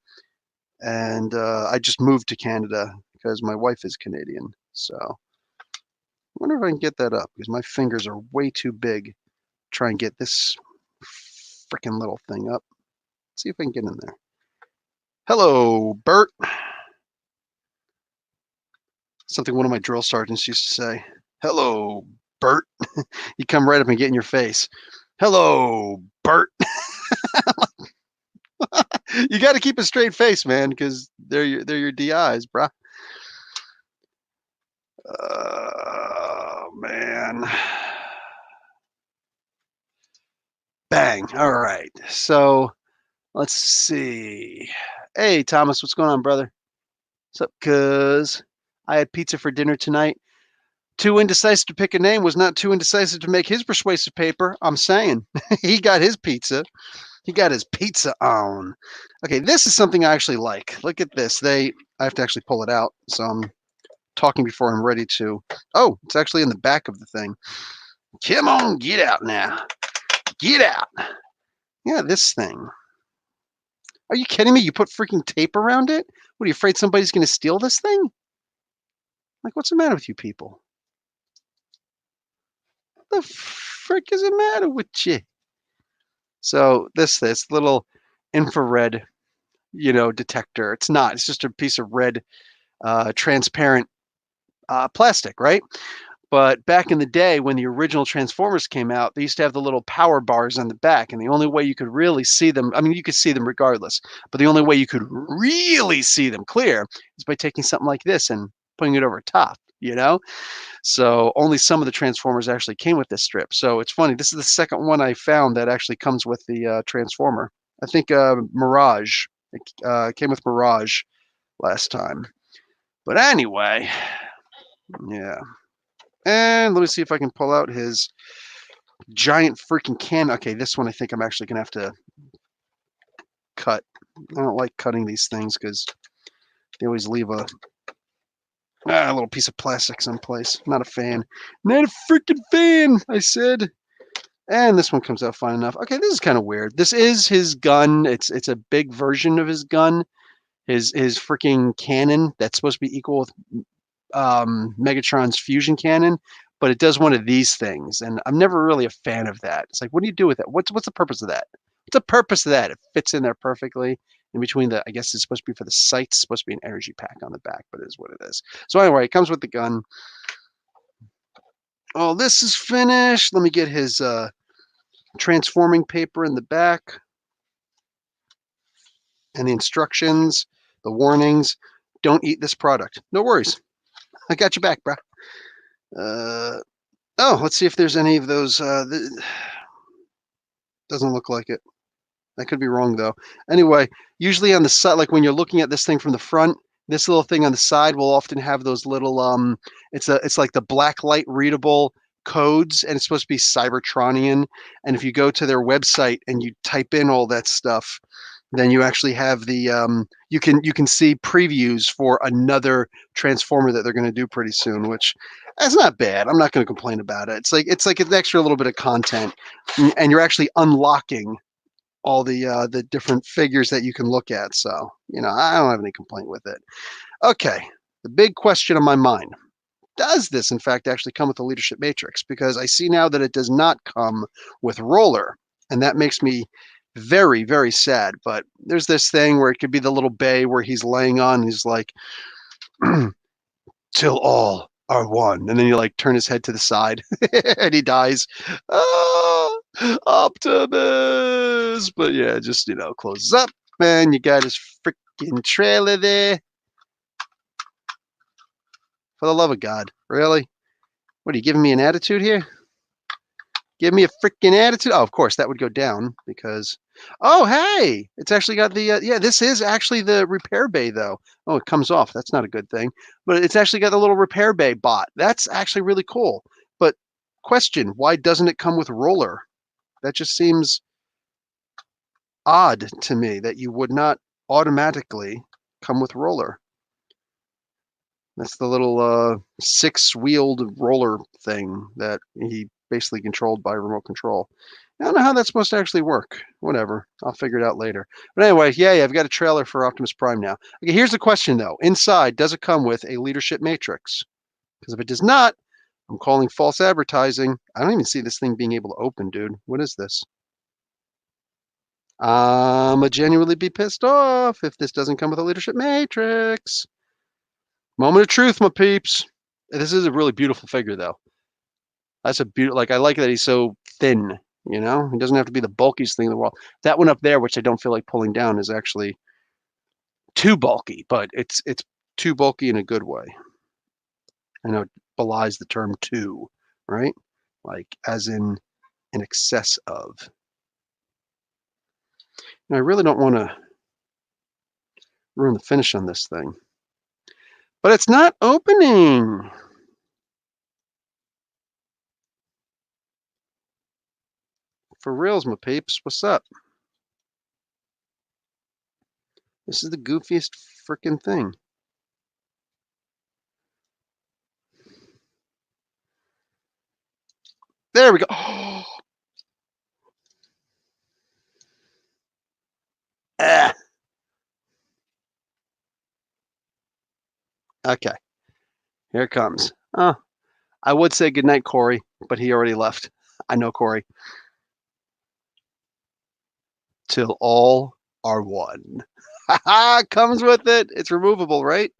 and I just moved to Canada because my wife is Canadian. So I wonder if I can get that up because my fingers are way too big. Try and get this freaking little thing up. See if I can get in there. Hello, Bert. Something one of my drill sergeants used to say. Hello, Bert. You come right up and get in your face. Hello, Bert. You got to keep a straight face, man, because they're your DIs, bruh. Man. Bang. All right. So let's see. Hey, Thomas, what's going on, brother? What's up, cuz? I had pizza for dinner tonight. Too indecisive to pick a name was not too indecisive to make his persuasive paper. I'm saying. He got his pizza. He got his pizza on. Okay, this is something I actually like. Look at this. I have to actually pull it out. So I'm talking before I'm ready to. Oh, it's actually in the back of the thing. Come on, get out now. Get out. Yeah, this thing. Are you kidding me? You put freaking tape around it? What, are you afraid somebody's going to steal this thing? Like, what's the matter with you people? What the frick is the matter with you? So this little infrared, detector. It's not. It's just a piece of red, transparent plastic, right? But back in the day when the original Transformers came out, they used to have the little power bars on the back, and the only way you could really see them, I mean, you could see them regardless, but the only way you could really see them clear is by taking something like this and putting it over top, So only some of the Transformers actually came with this strip. So it's funny. This is the second one I found that actually comes with the Transformer. I think Mirage. It came with Mirage last time. But anyway, yeah. And let me see if I can pull out his giant freaking can. Okay, this one I think I'm actually going to have to cut. I don't like cutting these things because they always leave a little piece of plastic someplace. Not a fan. Not a freaking fan, I said. And this one comes out fine enough. Okay, this is kind of weird. This is his gun. It's a big version of his gun. His freaking cannon that's supposed to be equal with Megatron's fusion cannon, but it does one of these things, and I'm never really a fan of that. It's like, what do you do with that? What's the purpose of that? What's the purpose of that? It fits in there perfectly in between I guess it's supposed to be for the sights, it's supposed to be an energy pack on the back, but it is what it is. So anyway, it comes with the gun. Oh, this is finished. Let me get his transforming paper in the back and the instructions, the warnings. Don't eat this product. No worries. I got you back, bro. Oh, let's see if there's any of those. Doesn't look like it. I could be wrong, though. Anyway, usually on the side, like when you're looking at this thing from the front, this little thing on the side will often have those little, it's like the black light readable codes, and it's supposed to be Cybertronian. And if you go to their website and you type in all that stuff, then you actually have the you can see previews for another Transformer that they're going to do pretty soon, which that's not bad. I'm not going to complain about it. It's like an extra little bit of content, and you're actually unlocking all the different figures that you can look at. So I don't have any complaint with it. Okay, the big question on my mind: does this in fact actually come with the leadership matrix? Because I see now that it does not come with roller, and that makes me very, very sad. But there's this thing where it could be the little bay where he's laying on, and he's like, till all are one. And then you like turn his head to the side and he dies. Ah, Optimus. But yeah, just, closes up and you got his freaking trailer there. For the love of God, really? What, are you giving me an attitude here? Give me a freaking attitude. Oh, of course, that would go down because, oh, hey, it's actually got the, yeah, this is actually the repair bay, though. Oh, it comes off. That's not a good thing. But it's actually got the little repair bay bot. That's actually really cool. But question, why doesn't it come with roller? That just seems odd to me that you would not automatically come with roller. That's the little six-wheeled roller thing that he basically controlled by remote control. I don't know how that's supposed to actually work. Whatever. I'll figure it out later. But anyway, yeah, I've got a trailer for Optimus Prime now. Okay, here's the question, though. Inside, does it come with a leadership matrix? Because if it does not, I'm calling false advertising. I don't even see this thing being able to open, dude. What is this? I'ma genuinely be pissed off if this doesn't come with a leadership matrix. Moment of truth, my peeps. This is a really beautiful figure, though. That's a beautiful, like, I like that he's so thin, He doesn't have to be the bulkiest thing in the world. That one up there, which I don't feel like pulling down, is actually too bulky, but it's too bulky in a good way. I know it belies the term too, right? Like, as in excess of. And I really don't want to ruin the finish on this thing. But it's not opening. For reals, my peeps. What's up? This is the goofiest freaking thing. There we go. Oh. Ah. Okay. Here it comes. Oh, I would say goodnight, Corey, but he already left. I know Corey. Till all are one. Comes with it. It's removable, right?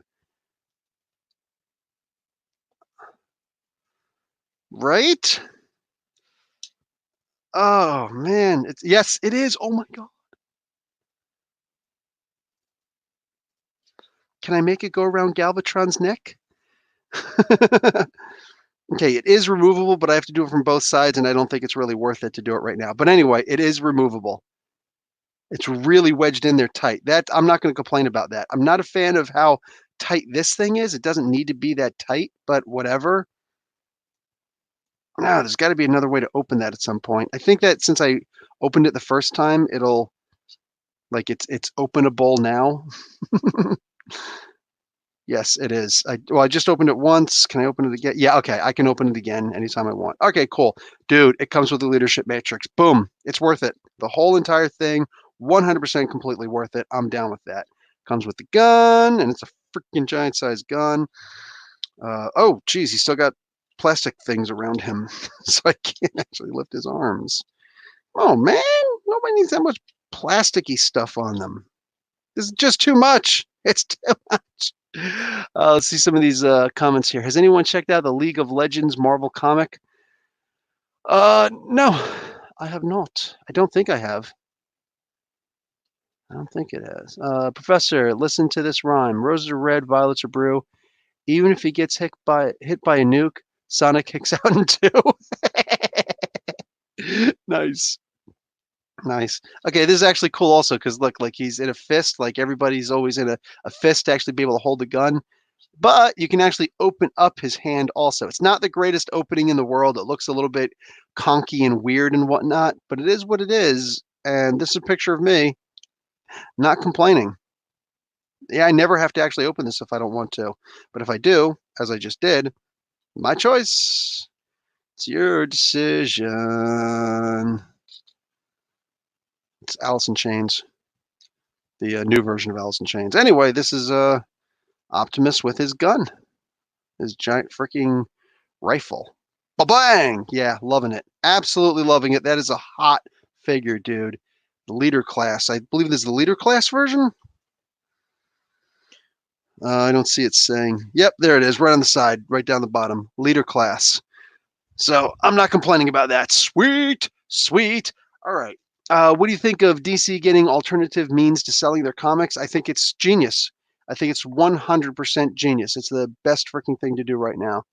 Right? Oh man. Yes, it is. Oh my God. Can I make it go around Galvatron's neck? Okay, it is removable, but I have to do it from both sides, and I don't think it's really worth it to do it right now. But anyway, it is removable. It's really wedged in there tight. I'm not going to complain about that. I'm not a fan of how tight this thing is. It doesn't need to be that tight, but whatever. No, there's got to be another way to open that at some point. I think that since I opened it the first time, it'll like it's openable now. Yes, it is. I just opened it once. Can I open it again? Yeah, okay. I can open it again anytime I want. Okay, cool. Dude, it comes with the leadership matrix. Boom. It's worth it. The whole entire thing, 100% completely worth it. I'm down with that. Comes with the gun, and it's a freaking giant sized gun. Oh, geez, he's still got plastic things around him, so I can't actually lift his arms. Oh, man. Nobody needs that much plasticky stuff on them. This is just too much. It's too much. Let's see some of these comments here. Has anyone checked out the League of Legends Marvel comic? No, I have not. I don't think I have. I don't think it has. Professor, listen to this rhyme. Roses are red, violets are blue. Even if he gets hit by a nuke, Sonic kicks out in two. Nice. Nice. Okay, this is actually cool also because look, like he's in a fist. Like everybody's always in a fist to actually be able to hold the gun. But you can actually open up his hand also. It's not the greatest opening in the world. It looks a little bit conky and weird and whatnot, but it is what it is. And this is a picture of me not complaining. Yeah, I never have to actually open this if I don't want to. But if I do, as I just did, my choice. It's your decision. It's Alice in Chains, the new version of Alice in Chains. Anyway, this is Optimus with his gun, his giant freaking rifle. Ba-bang! Yeah, loving it. Absolutely loving it. That is a hot figure, dude. The leader class. I believe this is the leader class version. I don't see it saying. Yep, there it is, right on the side, right down the bottom. Leader class. So I'm not complaining about that. Sweet, sweet. All right. What do you think of DC getting alternative means to selling their comics? I think it's genius. I think it's 100% genius. It's the best freaking thing to do right now.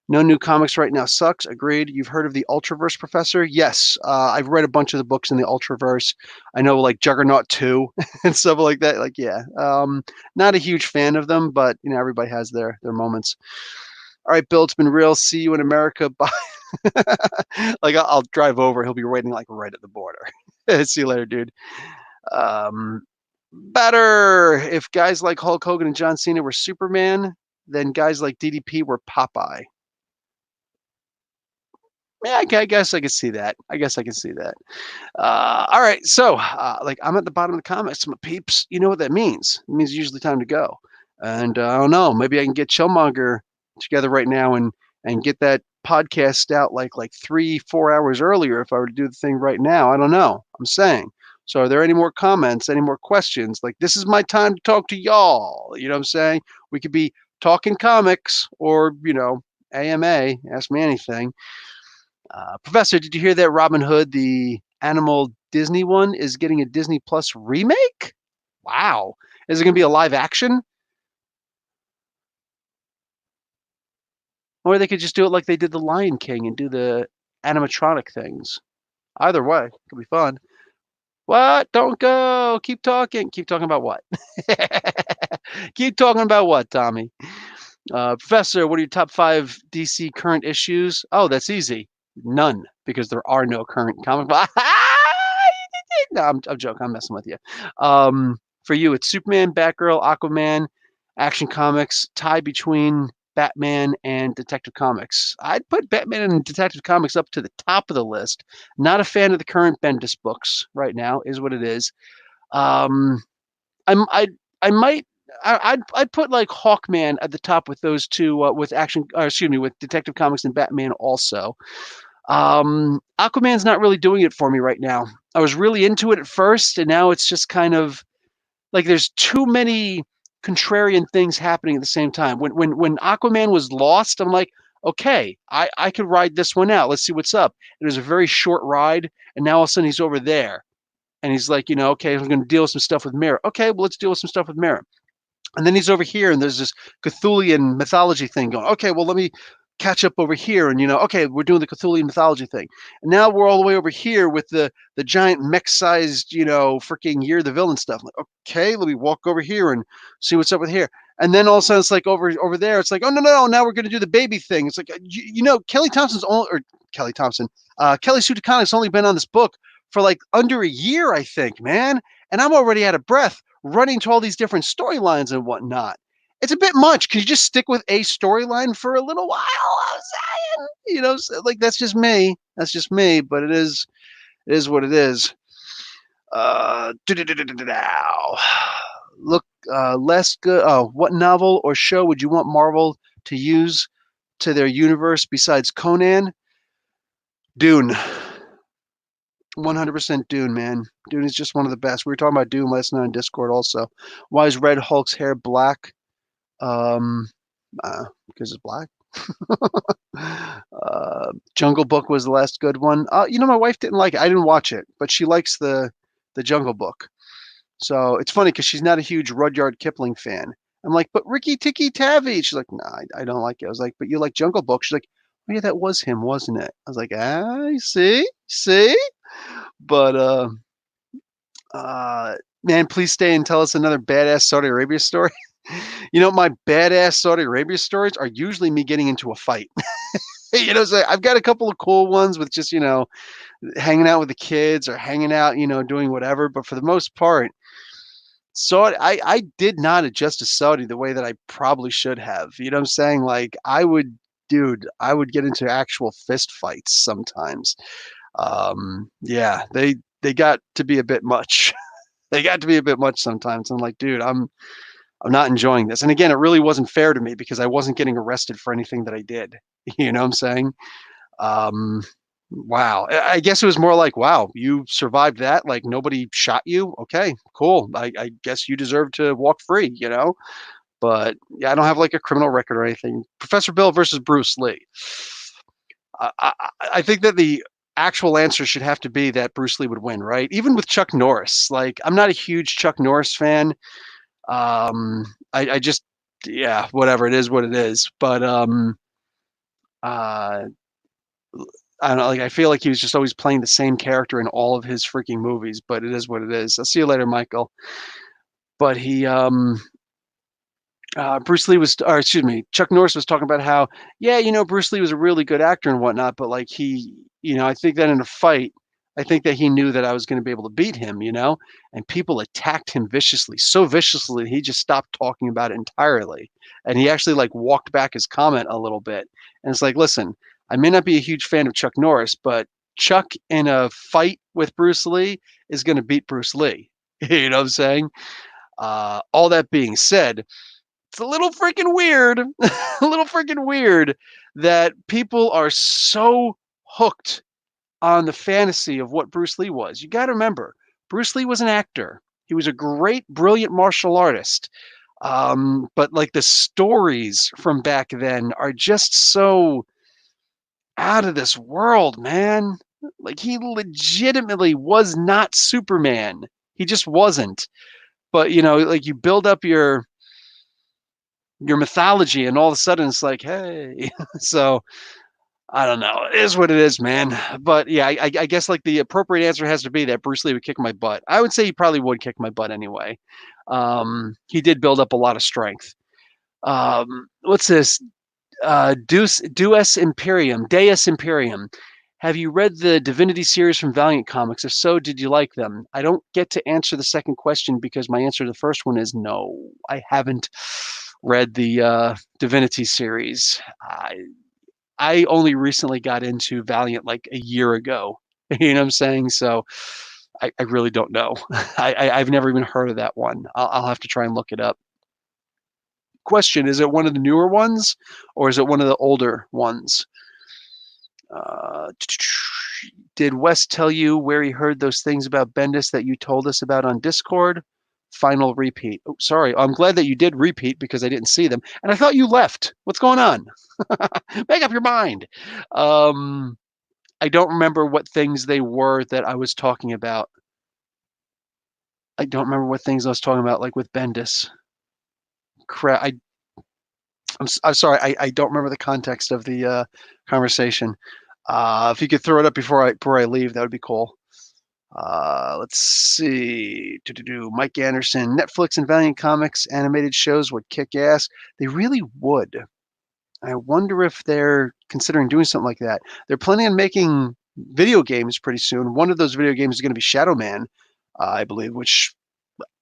No new comics right now sucks. Agreed. You've heard of the Ultraverse Professor? Yes. I've read a bunch of the books in the Ultraverse. I know like Juggernaut 2 and stuff like that. Like, yeah. Not a huge fan of them, but you know, everybody has their moments. All right, Bill, it's been real. See you in America. Bye. Like I'll drive over. He'll be waiting like right at the border. See you later, dude. Better if guys like Hulk Hogan and John Cena were Superman, then guys like DDP were Popeye. Yeah, I guess I could see that. I guess I can see that. All right, so like I'm at the bottom of the comments, my peeps. You know what that means? It means usually time to go. And I don't know. Maybe I can get Chillmonger together right now and get that podcast out like 3-4 hours earlier if I were to do the thing right now. I don't know. I'm saying. So are there any more comments? Any more questions? Like this is my time to talk to y'all. You know what I'm saying? We could be talking comics or AMA. Ask me anything. Professor, did you hear that Robin Hood, the animal Disney one, is getting a Disney Plus remake? Wow. Is it going to be a live action? Or they could just do it like they did the Lion King and do the animatronic things. Either way, could be fun. What? Don't go. Keep talking. Keep talking about what? Keep talking about what, Tommy? Professor, what are your top 5 DC current issues? Oh, that's easy. None, because there are no current comic books. No, I'm joking. I'm messing with you. For you, it's Superman, Batgirl, Aquaman, Action Comics, tie between Batman and Detective Comics. I'd put Batman and Detective Comics up to the top of the list. Not a fan of the current Bendis books right now, is what it is. I might I'd put like Hawkman at the top with those two with with Detective Comics and Batman also. Aquaman's not really doing it for me right now. I was really into it at first, and now it's just kind of like there's too many contrarian things happening at the same time. When Aquaman was lost, I'm like, okay, I could ride this one out. Let's see what's up. It was a very short ride, and now all of a sudden he's over there. And he's like, okay, I'm going to deal with some stuff with Mira. Okay, well, let's deal with some stuff with Mira. And then he's over here, and there's this Cthulhian mythology thing going. Okay, well, let me catch up over here, and okay, we're doing the Cthulhian mythology thing. And now we're all the way over here with the giant mech-sized, freaking Year the Villain stuff. I'm like, okay, let me walk over here and see what's up with here. And then all of a sudden, it's like over there, it's like, oh no, now we're going to do the baby thing. It's like, Kelly Sue DeConnick's only been on this book for like under a year, I think, man. And I'm already out of breath running to all these different storylines and whatnot. It's a bit much. Can you just stick with a storyline for a little while? I'm saying, like that's just me. That's just me. But it is what it is. Look, less good. Oh, what novel or show would you want Marvel to use to their universe besides Conan? Dune. 100% Dune, man. Dune is just one of the best. We were talking about Dune last night on Discord also. Why is Red Hulk's hair black? Because it's black. Jungle Book was the last good one. My wife didn't like it. I didn't watch it, but she likes the Jungle Book. So it's funny because she's not a huge Rudyard Kipling fan. I'm like, but Ricky Tikki Tavi. She's like, nah, I don't like it. I was like, but you like Jungle Book? She's like, oh yeah, that was him, wasn't it? I was like, see. But man, please stay and tell us another badass Saudi Arabia story. My badass Saudi Arabia stories are usually me getting into a fight. So I've got a couple of cool ones with just, hanging out with the kids or hanging out, doing whatever. But for the most part, I did not adjust to Saudi the way that I probably should have. You know what I'm saying? Like I would get into actual fist fights sometimes. Yeah, they got to be a bit much. They got to be a bit much sometimes. I'm like, dude, I'm not enjoying this. And again, it really wasn't fair to me because I wasn't getting arrested for anything that I did. You know what I'm saying? Um, wow. I guess it was more like, wow, you survived that. Like nobody shot you. Okay, cool. I guess you deserve to walk free, But yeah, I don't have like a criminal record or anything. Professor Bill versus Bruce Lee. I think that the actual answer should have to be that Bruce Lee would win, right? Even with Chuck Norris. Like, I'm not a huge Chuck Norris fan. I just, yeah, whatever. It is what it is. But uh, I don't know. Like, I feel like he was just always playing the same character in all of his freaking movies. But it is what it is. I'll see you later, Michael. But Bruce Lee was, or excuse me, Chuck Norris was talking about how, yeah, Bruce Lee was a really good actor and whatnot, but like I think that in a fight, I think that he knew that I was going to be able to beat him, and people attacked him viciously, so viciously, he just stopped talking about it entirely. And he actually like walked back his comment a little bit. And it's like, listen, I may not be a huge fan of Chuck Norris, but Chuck in a fight with Bruce Lee is going to beat Bruce Lee. You know what I'm saying? All that being said, it's a little freaking weird, a little freaking weird that people are so hooked on the fantasy of what Bruce Lee was. You got to remember, Bruce Lee was an actor. He was a great, brilliant martial artist. But like the stories from back then are just so out of this world, man. Like he legitimately was not Superman. He just wasn't. But like you build up your mythology and all of a sudden it's like, hey. So I don't know. It is what it is, man. But yeah, I guess like the appropriate answer has to be that Bruce Lee would kick my butt. I would say he probably would kick my butt anyway. He did build up a lot of strength. What's this? Deus Imperium. Have you read the Divinity series from Valiant Comics? If so, did you like them? I don't get to answer the second question because my answer to the first one is no. I haven't read the Divinity series. I only recently got into Valiant like a year ago. You know what I'm saying? So I really don't know. I've never even heard of that one. I'll have to try and look it up. Question: is it one of the newer ones, or is it one of the older ones? Uh, did Wes tell you where he heard those things about Bendis that you told us about on Discord? Final repeat. Oh, sorry. I'm glad that you did repeat because I didn't see them. And I thought you left. What's going on? Make up your mind. I don't remember what things they were that I was talking about. I don't remember what things I was talking about, like with Bendis. Crap. I'm sorry. I don't remember the context of the conversation. If you could throw it up before I leave, that would be cool. Let's see. Mike Anderson. Netflix and Valiant Comics animated shows would kick ass. They really would. I wonder if they're considering doing something like that. They're planning on making video games pretty soon. One of those video games is going to be Shadow Man, I believe, which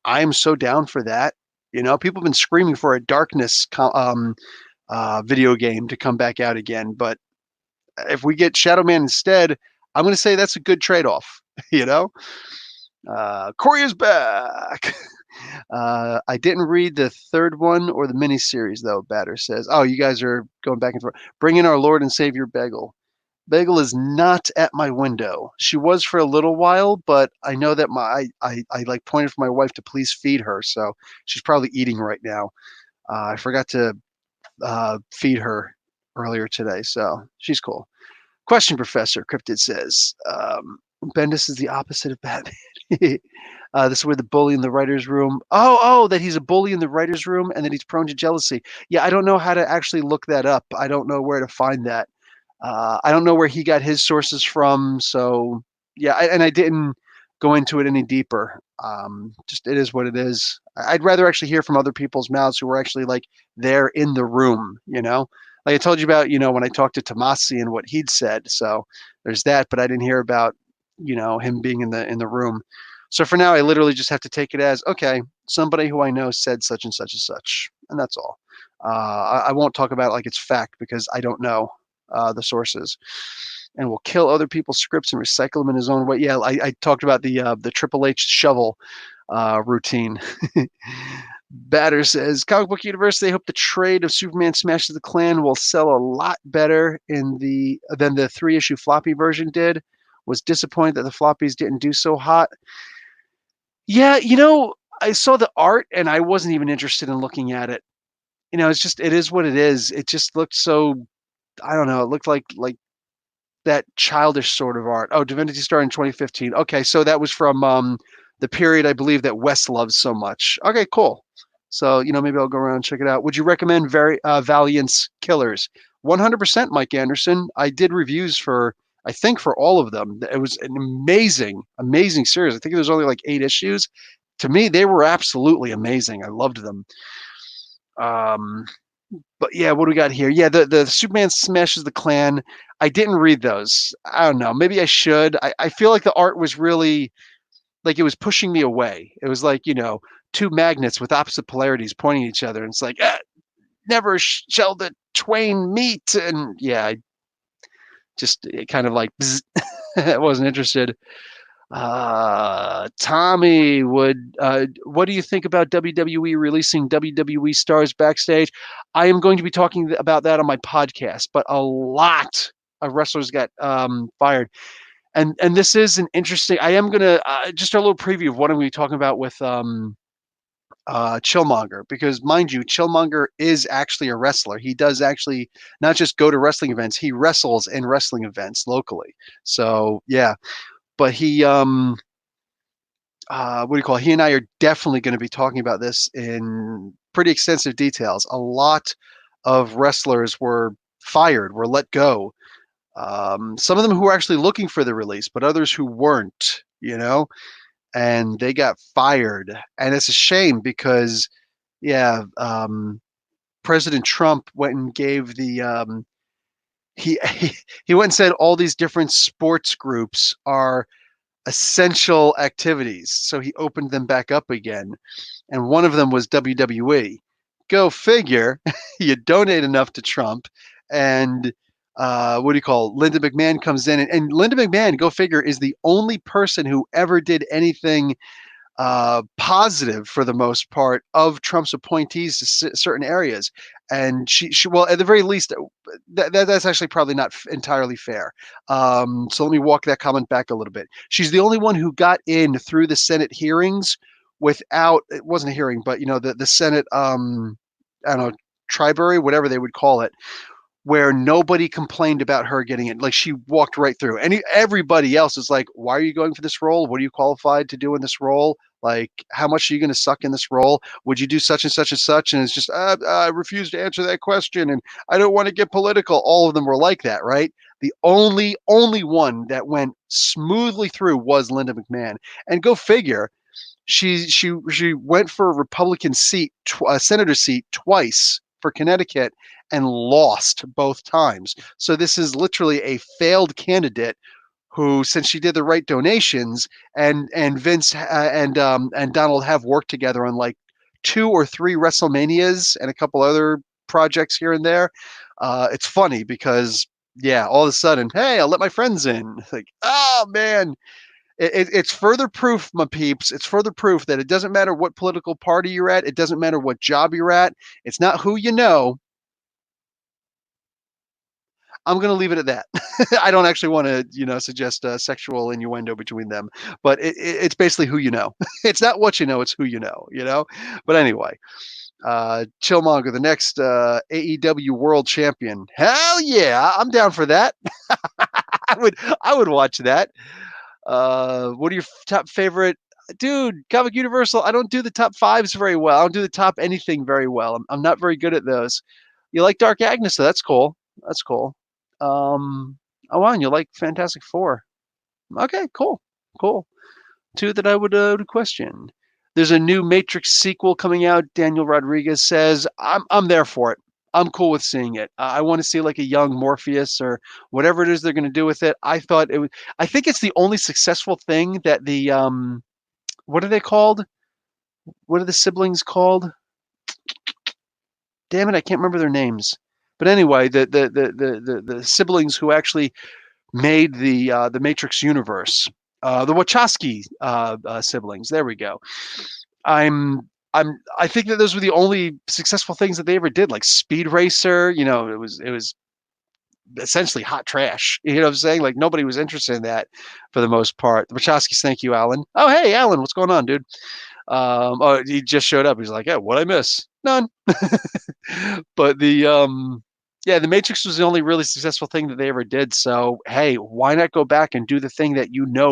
I am so down for that. People have been screaming for a Darkness video game to come back out again, but if we get Shadow Man instead, I'm going to say that's a good trade-off. Corey is back. I didn't read the third one or the miniseries, though, Batter says. Oh, you guys are going back and forth. Bring in our Lord and Savior Bagel. Bagel is not at my window. She was for a little while, but I know that I like pointed for my wife to please feed her, so she's probably eating right now. I forgot to feed her earlier today, so she's cool. Question, Professor, Cryptid says. Bendis is the opposite of Batman. This is where the bully in the writer's room. Oh, that he's a bully in the writer's room and that he's prone to jealousy. Yeah, I don't know how to actually look that up. I don't know where to find that. I don't know where he got his sources from. So yeah, and I didn't go into it any deeper. Just it is what it is. I'd rather actually hear from other people's mouths who were actually like there in the room, you know? Like I told you about, when I talked to Tomasi and what he'd said. So there's that, but I didn't hear about, him being in the room. So for now, I literally just have to take it as, okay, somebody who I know said such and such and such, and that's all. I won't talk about it like it's fact because I don't know the sources. And will kill other people's scripts and recycle them in his own way. Yeah, I talked about the Triple H shovel routine. Batter says, Comic Book Universe, they hope the trade of Superman Smashes the Klan will sell a lot better than the 3-issue floppy version did. Was disappointed that the floppies didn't do so hot. Yeah, I saw the art and I wasn't even interested in looking at it. It is what it is. It just looked so, I don't know, it looked like that childish sort of art. Oh, Divinity Star in 2015. Okay, so that was from the period I believe that Wes loves so much. Okay, cool. So maybe I'll go around and check it out. Would you recommend Valiant's Killers? 100%, Mike Anderson. I did reviews I think for all of them. It was an amazing, amazing series. I think it was only like 8 issues. To me, they were absolutely amazing. I loved them. But yeah, what do we got here? Yeah, the Superman Smashes the Klan. I didn't read those. I don't know. Maybe I should. I feel like the art was really like it was pushing me away. It was like, two magnets with opposite polarities pointing at each other. And it's like, never shall the twain meet. And yeah, I just kind of like, I wasn't interested. Tommy what do you think about WWE releasing WWE stars backstage? I am going to be talking about that on my podcast, but a lot of wrestlers got fired. And this is an interesting, I am going to just a little preview of what I'm going to be talking about with Chillmonger, because mind you, Chillmonger is actually a wrestler. He does actually not just go to wrestling events, he wrestles in wrestling events locally. So yeah, but he what do you call it? He and I are definitely going to be talking about this in pretty extensive details. A lot of wrestlers were fired, were let go. Some of them who were actually looking for the release, but others who weren't, and they got fired. And it's a shame because, yeah, President Trump went and gave he went and said all these different sports groups are essential activities. So he opened them back up again. And one of them was WWE. Go figure, you donate enough to Trump, and what do you call it? Linda McMahon comes in, and Linda McMahon, go figure, is the only person who ever did anything positive for the most part of Trump's appointees to certain areas. And she well, at the very least, that's actually probably not entirely fair. So let me walk that comment back a little bit. She's the only one who got in through the Senate hearings without, it wasn't a hearing, but the Senate, I don't know, tribunal, whatever they would call it, where nobody complained about her getting it. Like she walked right through. Everybody else is like, why are you going for this role? What are you qualified to do in this role? Like, how much are you going to suck in this role? Would you do such and such and such? And it's just, I refuse to answer that question. And I don't want to get political. All of them were like that, right? The only one that went smoothly through was Linda McMahon. And go figure, she went for a Republican seat, a senator seat twice for Connecticut and lost both times. So this is literally a failed candidate who, since she did the right donations, and Vince and Donald have worked together on like 2 or 3 WrestleManias and a couple other projects here and there. It's funny because yeah, all of a sudden, hey, I'll let my friends in. Like, oh man, it's further proof, my peeps. It's further proof that it doesn't matter what political party you're at. It doesn't matter what job you're at. It's not who you know. I'm going to leave it at that. I don't actually want to, suggest a sexual innuendo between them, but it's basically who you know. It's not what you know, it's who you know. But anyway, Chillmonger, the next AEW World Champion. Hell yeah, I'm down for that. I would watch that. What are your top favorite? Dude, Comic Universal, I don't do the top 5s very well. I don't do the top anything very well. I'm not very good at those. You like Dark Agnes, so that's cool. That's cool. Oh, wow, and you like Fantastic Four. Okay, cool. 2 that I would question. There's a new Matrix sequel coming out. Daniel Rodriguez says, I'm there for it. I'm cool with seeing it. I want to see like a young Morpheus or whatever it is they're going to do with it. I think it's the only successful thing that the what are they called? What are the siblings called? Damn it, I can't remember their names. But anyway, the siblings who actually made the Matrix universe, the Wachowski siblings. There we go. I think that those were the only successful things that they ever did, like Speed Racer. It was essentially hot trash. You know what I'm saying? Like nobody was interested in that for the most part. The Wachowskis, thank you, Alan. Oh, hey, Alan, what's going on, dude? Oh, he just showed up. He's like, yeah, what'd I miss? None. But the Matrix was the only really successful thing that they ever did. So hey, why not go back and do the thing that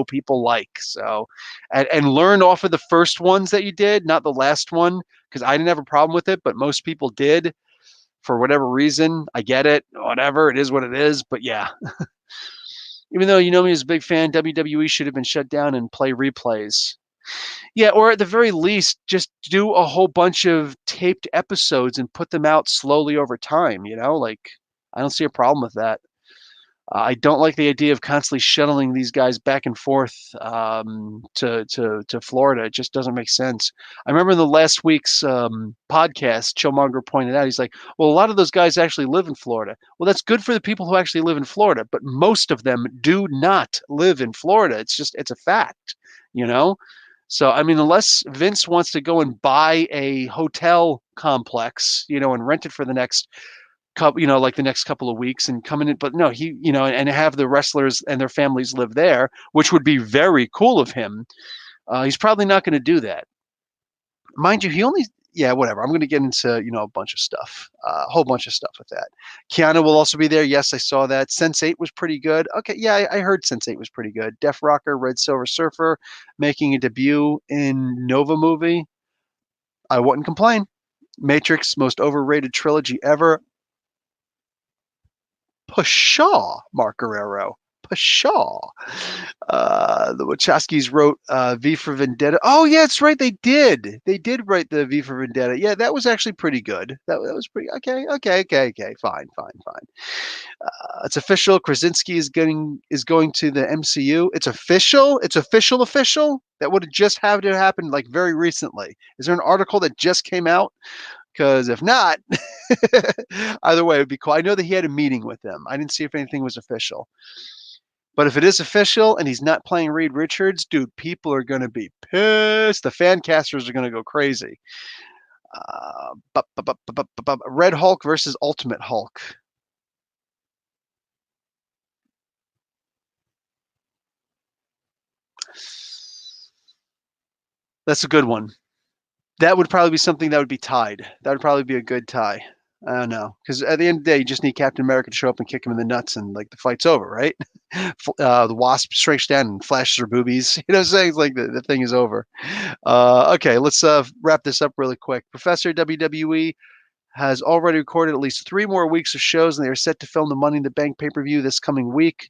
people like? So, and learn off of the first ones that you did, not the last one, because I didn't have a problem with it, but most people did for whatever reason. I get it, whatever, it is what it is. But yeah, even though you know me as a big fan, WWE should have been shut down and play replays. Yeah, or at the very least, just do a whole bunch of taped episodes and put them out slowly over time. Like I don't see a problem with that. I don't like the idea of constantly shuttling these guys back and forth to Florida. It just doesn't make sense. I remember in the last week's podcast, Chillmonger pointed out, he's like, well, a lot of those guys actually live in Florida. Well, that's good for the people who actually live in Florida, but most of them do not live in Florida. It's a fact, you know? So, I mean, unless Vince wants to go and buy a hotel complex, and rent it for the next couple, like the next couple of weeks and come in, but no, and have the wrestlers and their families live there, which would be very cool of him. He's probably not going to do that. Mind you, whatever. I'm going to get into, a bunch of stuff, a whole bunch of stuff with that. Keanu will also be there. Yes, I saw that. Sense8 was pretty good. Okay, yeah, I heard Sense8 was pretty good. Def Rocker, Red Silver Surfer, making a debut in Nova movie. I wouldn't complain. Matrix, most overrated trilogy ever. Pshaw, Mark Guerrero. Pshaw. The Wachowskis wrote V for Vendetta. Oh, yeah, that's right. They did. They did write the V for Vendetta. Yeah, that was actually pretty good. That was pretty okay. Fine. It's official. Krasinski is going to the MCU. It's official. It's official. That would have just had to happen like very recently. Is there an article that just came out? Because if not, either way, it would be cool. I know that he had a meeting with them. I didn't see if anything was official. But if it is official and he's not playing Reed Richards, dude, people are going to be pissed. The fan casters are going to go crazy. Red Hulk versus Ultimate Hulk. That's a good one. That would probably be something that would be tied. That would probably be a good tie. I don't know, because at the end of the day, you just need Captain America to show up and kick him in the nuts, and like the fight's over, right? The Wasp shrinks down and flashes her boobies. You know what I'm saying? It's like the thing is over. Okay, let's wrap this up really quick. Professor WWE has already recorded at least 3 more weeks of shows, and they are set to film the Money in the Bank pay-per-view this coming week.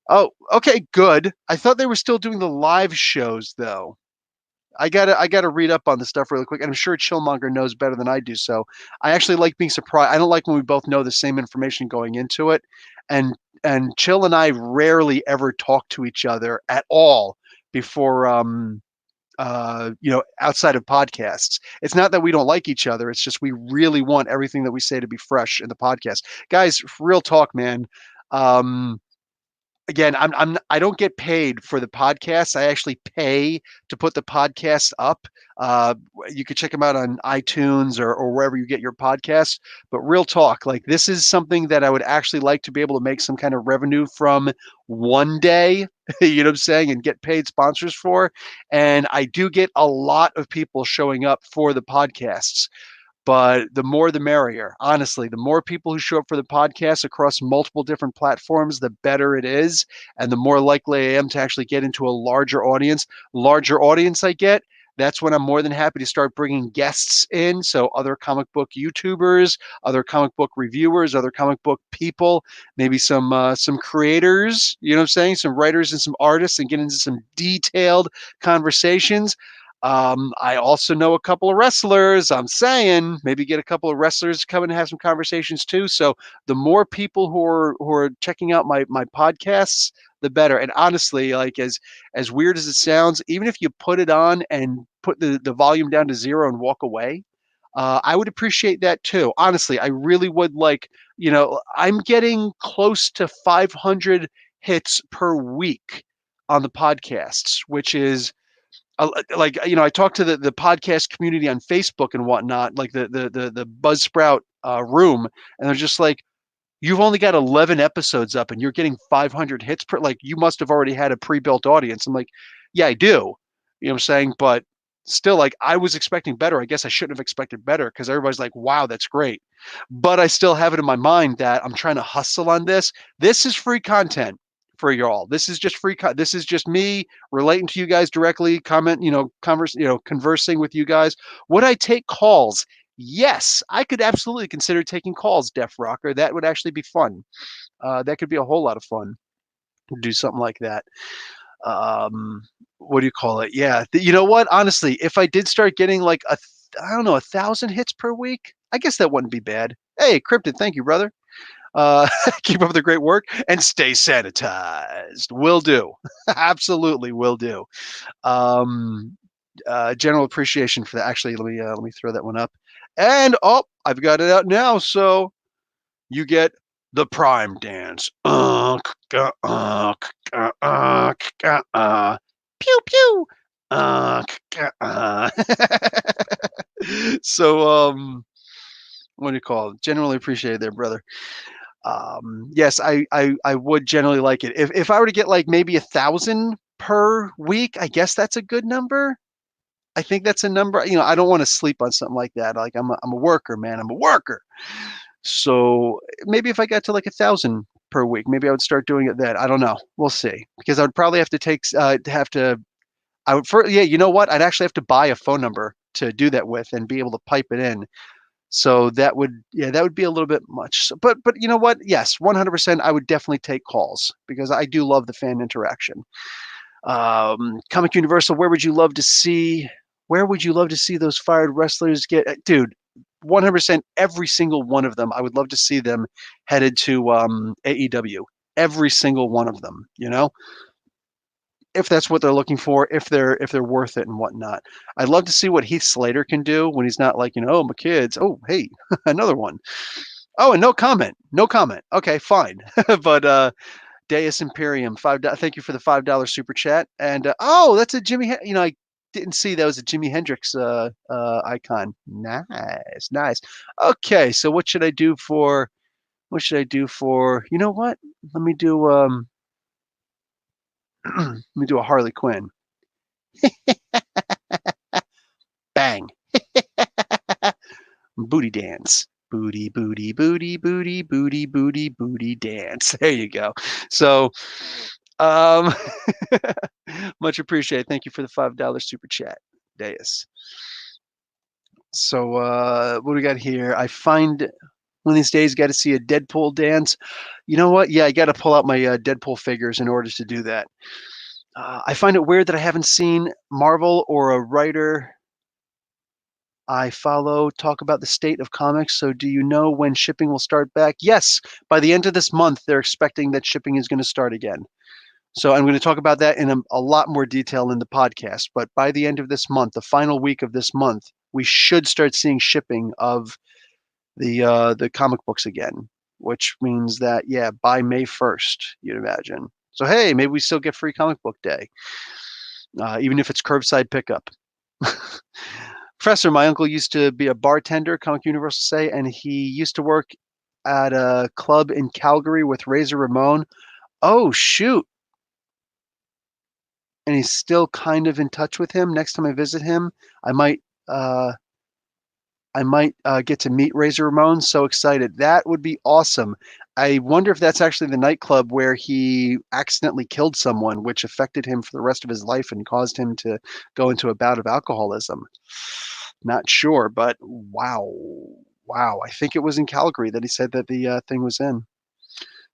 Oh, okay, good. I thought they were still doing the live shows, though. I gotta read up on this stuff really quick, and I'm sure Chillmonger knows better than I do. So I actually like being surprised. I don't like when we both know the same information going into it, and Chill and I rarely ever talk to each other at all before outside of podcasts. It's not that we don't like each other. It's just we really want everything that we say to be fresh in the podcast. Guys, real talk, man. Again, I don't get paid for the podcast. I actually pay to put the podcast up. You can check them out on iTunes or wherever you get your podcasts. But real talk, like this is something that I would actually like to be able to make some kind of revenue from one day. You know what I'm saying, and get paid sponsors for. And I do get a lot of people showing up for the podcasts. But the more the merrier. Honestly, the more people who show up for the podcast across multiple different platforms, the better it is. And the more likely I am to actually get into a larger audience. Larger audience I get, that's when I'm more than happy to start bringing guests in. So other comic book YouTubers, other comic book reviewers, other comic book people, maybe some creators, you know what I'm saying? Some writers and some artists, and get into some detailed conversations. I also know a couple of wrestlers. I'm saying maybe get a couple of wrestlers to come and have some conversations too. So the more people who are checking out my podcasts, the better. And honestly, like as weird as it sounds, even if you put it on and put the volume down to 0 and walk away, I would appreciate that too. Honestly, I really would like, I'm getting close to 500 hits per week on the podcasts, which is like, I talk to the podcast community on Facebook and whatnot, like the Buzzsprout room, and they're just like, you've only got 11 episodes up and you're getting 500 hits per, like, you must have already had a pre-built audience. I'm like, yeah, I do. You know what I'm saying? But still, like, I was expecting better. I guess I shouldn't have expected better because everybody's like, wow, that's great. But I still have it in my mind that I'm trying to hustle on this. This is free content for y'all. This is just this is just me relating to you guys directly, conversing with you guys. Would I take calls? Yes, I could absolutely consider taking calls, Def Rocker. That would actually be fun. That could be a whole lot of fun to do something like that. What do you call it? Yeah, you know what? Honestly, if I did start getting like I don't know, 1,000 hits per week, I guess that wouldn't be bad. Hey, Cryptid, thank you, brother. Keep up the great work and stay sanitized. Will do. Absolutely will do. General appreciation for that. Actually, let me throw that one up. And I've got it out now. So you get the prime dance. Pew pew. So what do you call it? Generally appreciated there, brother. Yes, I would generally like it. If I were to get like maybe 1,000 per week, I guess that's a good number. I think that's a number. I don't want to sleep on something like that. Like I'm a worker, man. I'm a worker. So maybe if I got to like 1,000 per week, maybe I would start doing it then. I don't know. We'll see. Because I would probably have to I would yeah, you know what? I'd actually have to buy a phone number to do that with and be able to pipe it in. So that would be a little bit much. So, but you know what? Yes, 100%. I would definitely take calls because I do love the fan interaction. Comic Universal, where would you love to see? Where would you love to see those fired wrestlers get? Dude, 100%. Every single one of them. I would love to see them headed to AEW. Every single one of them. If that's what they're looking for, if they're worth it and whatnot. I'd love to see what Heath Slater can do when he's not like, oh, my kids. Oh, hey, another one. Oh, and no comment. No comment. Okay, fine. But Deus Imperium, thank you for the $5 super chat. And oh, that's a Jimmy. I didn't see that was a Jimi Hendrix icon. Nice, nice. Okay, so what should I do for? What should I do for? You know what? Let me do let me do a Harley Quinn. Bang. Booty dance. Booty, booty, booty, booty, booty, booty, booty dance. There you go. So, um, much appreciated. Thank you for the $5 super chat, Deus. So, what do we got here? I find one of these days, got to see a Deadpool dance. You know what? Yeah, I got to pull out my Deadpool figures in order to do that. I find it weird that I haven't seen Marvel or a writer I follow talk about the state of comics. So, do you know when shipping will start back? Yes, by the end of this month, they're expecting that shipping is going to start again. So, I'm going to talk about that in a lot more detail in the podcast. But by the end of this month, the final week of this month, we should start seeing shipping of the comic books again, which means that by May 1st, you'd imagine. So hey, maybe we still get free comic book day, even if it's curbside pickup. Professor, my uncle used to be a bartender, Comic Universal say, and he used to work at a club in Calgary with Razor Ramon. Oh, shoot. And he's still kind of in touch with him. Next time I visit him, I might get to meet Razor Ramon. So excited. That would be awesome. I wonder if that's actually the nightclub where he accidentally killed someone, which affected him for the rest of his life and caused him to go into a bout of alcoholism. Not sure, but wow. Wow. I think it was in Calgary that he said that the thing was in.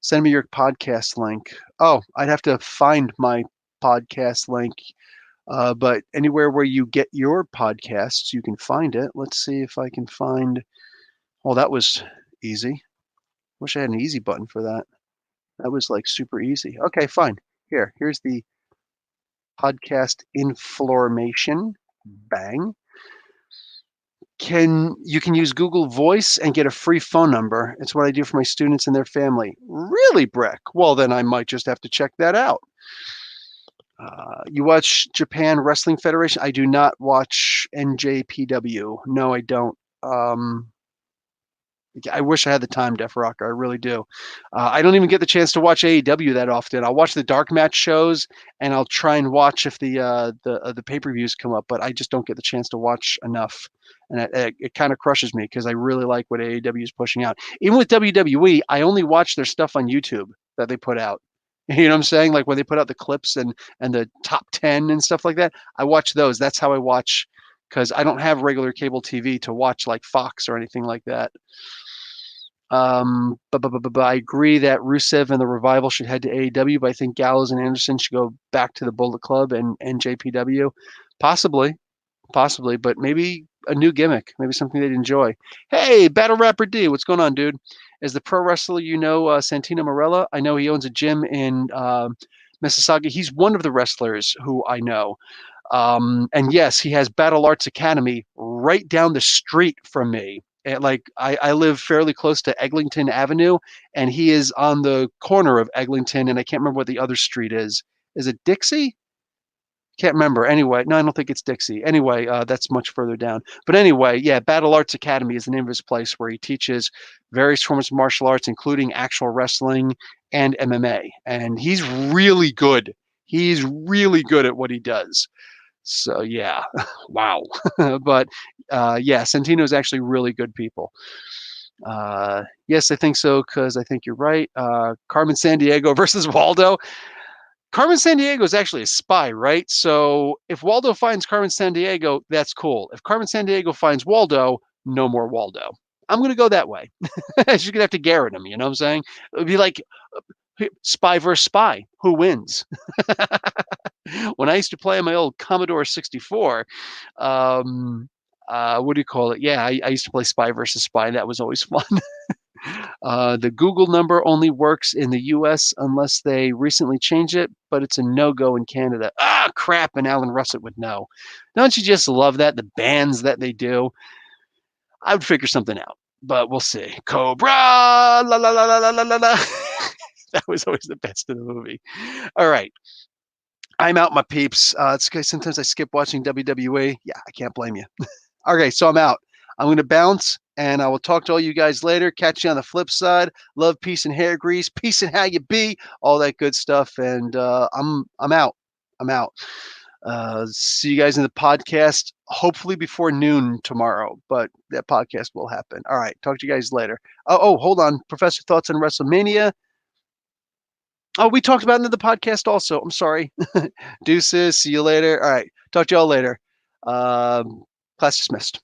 Send me your podcast link. Oh, I'd have to find my podcast link. But anywhere where you get your podcasts, you can find it. Let's see if I can find. Oh, that was easy. Wish I had an easy button for that. That was like super easy. Okay, fine. Here's the podcast information. Bang. You can use Google Voice and get a free phone number. It's what I do for my students and their family. Really, Breck? Well, then I might just have to check that out. You watch Japan Wrestling Federation? I do not watch NJPW. No, I don't. I wish I had the time, Def Rocker. I really do. I don't even get the chance to watch AEW that often. I'll watch the dark match shows, and I'll try and watch if the pay-per-views come up. But I just don't get the chance to watch enough, and it kind of crushes me because I really like what AEW is pushing out. Even with WWE, I only watch their stuff on YouTube that they put out. You know what I'm saying? Like when they put out the clips and the top 10 and stuff like that, I watch those. That's how I watch because I don't have regular cable TV to watch like Fox or anything like that. But I agree that Rusev and the Revival should head to AEW, but I think Gallows and Anderson should go back to the Bullet Club and JPW. Possibly, but maybe a new gimmick, maybe something they'd enjoy. Hey, Battle Rapper D, what's going on, dude? Is the pro wrestler Santino Marella? I know he owns a gym in Mississauga. He's one of the wrestlers who I know. And yes, he has Battle Arts Academy right down the street from me. And I live fairly close to Eglinton Avenue, and he is on the corner of Eglinton, and I can't remember what the other street is. Is it Dixie? Can't remember. Anyway, no, I don't think it's Dixie. Anyway, that's much further down. But anyway, yeah, Battle Arts Academy is the name of his place where he teaches various forms of martial arts, including actual wrestling and MMA. And he's really good. He's really good at what he does. So yeah, wow. But yeah, Santino's actually really good people. Yes, I think so because I think you're right. Carmen Sandiego versus Waldo. Carmen Sandiego is actually a spy, right? So if Waldo finds Carmen Sandiego, that's cool. If Carmen Sandiego finds Waldo, no more Waldo. I'm going to go that way. She's going to have to Garrett him, you know what I'm saying? It would be like spy versus spy. Who wins? When I used to play on my old Commodore 64, what do you call it? Yeah, I used to play Spy versus Spy. That was always fun. The Google number only works in the US unless they recently change it, but it's a no-go in Canada. Ah, crap, and Alan Russett would know. Don't you just love that? The bands that they do. I would figure something out, but we'll see. Cobra! La la la la la la la la. That was always the best of the movie. All right. I'm out, my peeps. It's because sometimes I skip watching WWE. Yeah, I can't blame you. Okay, so I'm out. I'm going to bounce, and I will talk to all you guys later. Catch you on the flip side. Love, peace, and hair grease. Peace and how you be. All that good stuff. And I'm out. I'm out. See you guys in the podcast, hopefully before noon tomorrow, but that podcast will happen. All right, talk to you guys later. Oh, hold on. Professor Thoughts on WrestleMania. Oh, we talked about it in the podcast also. I'm sorry. Deuces. See you later. All right. Talk to y'all later. Class dismissed.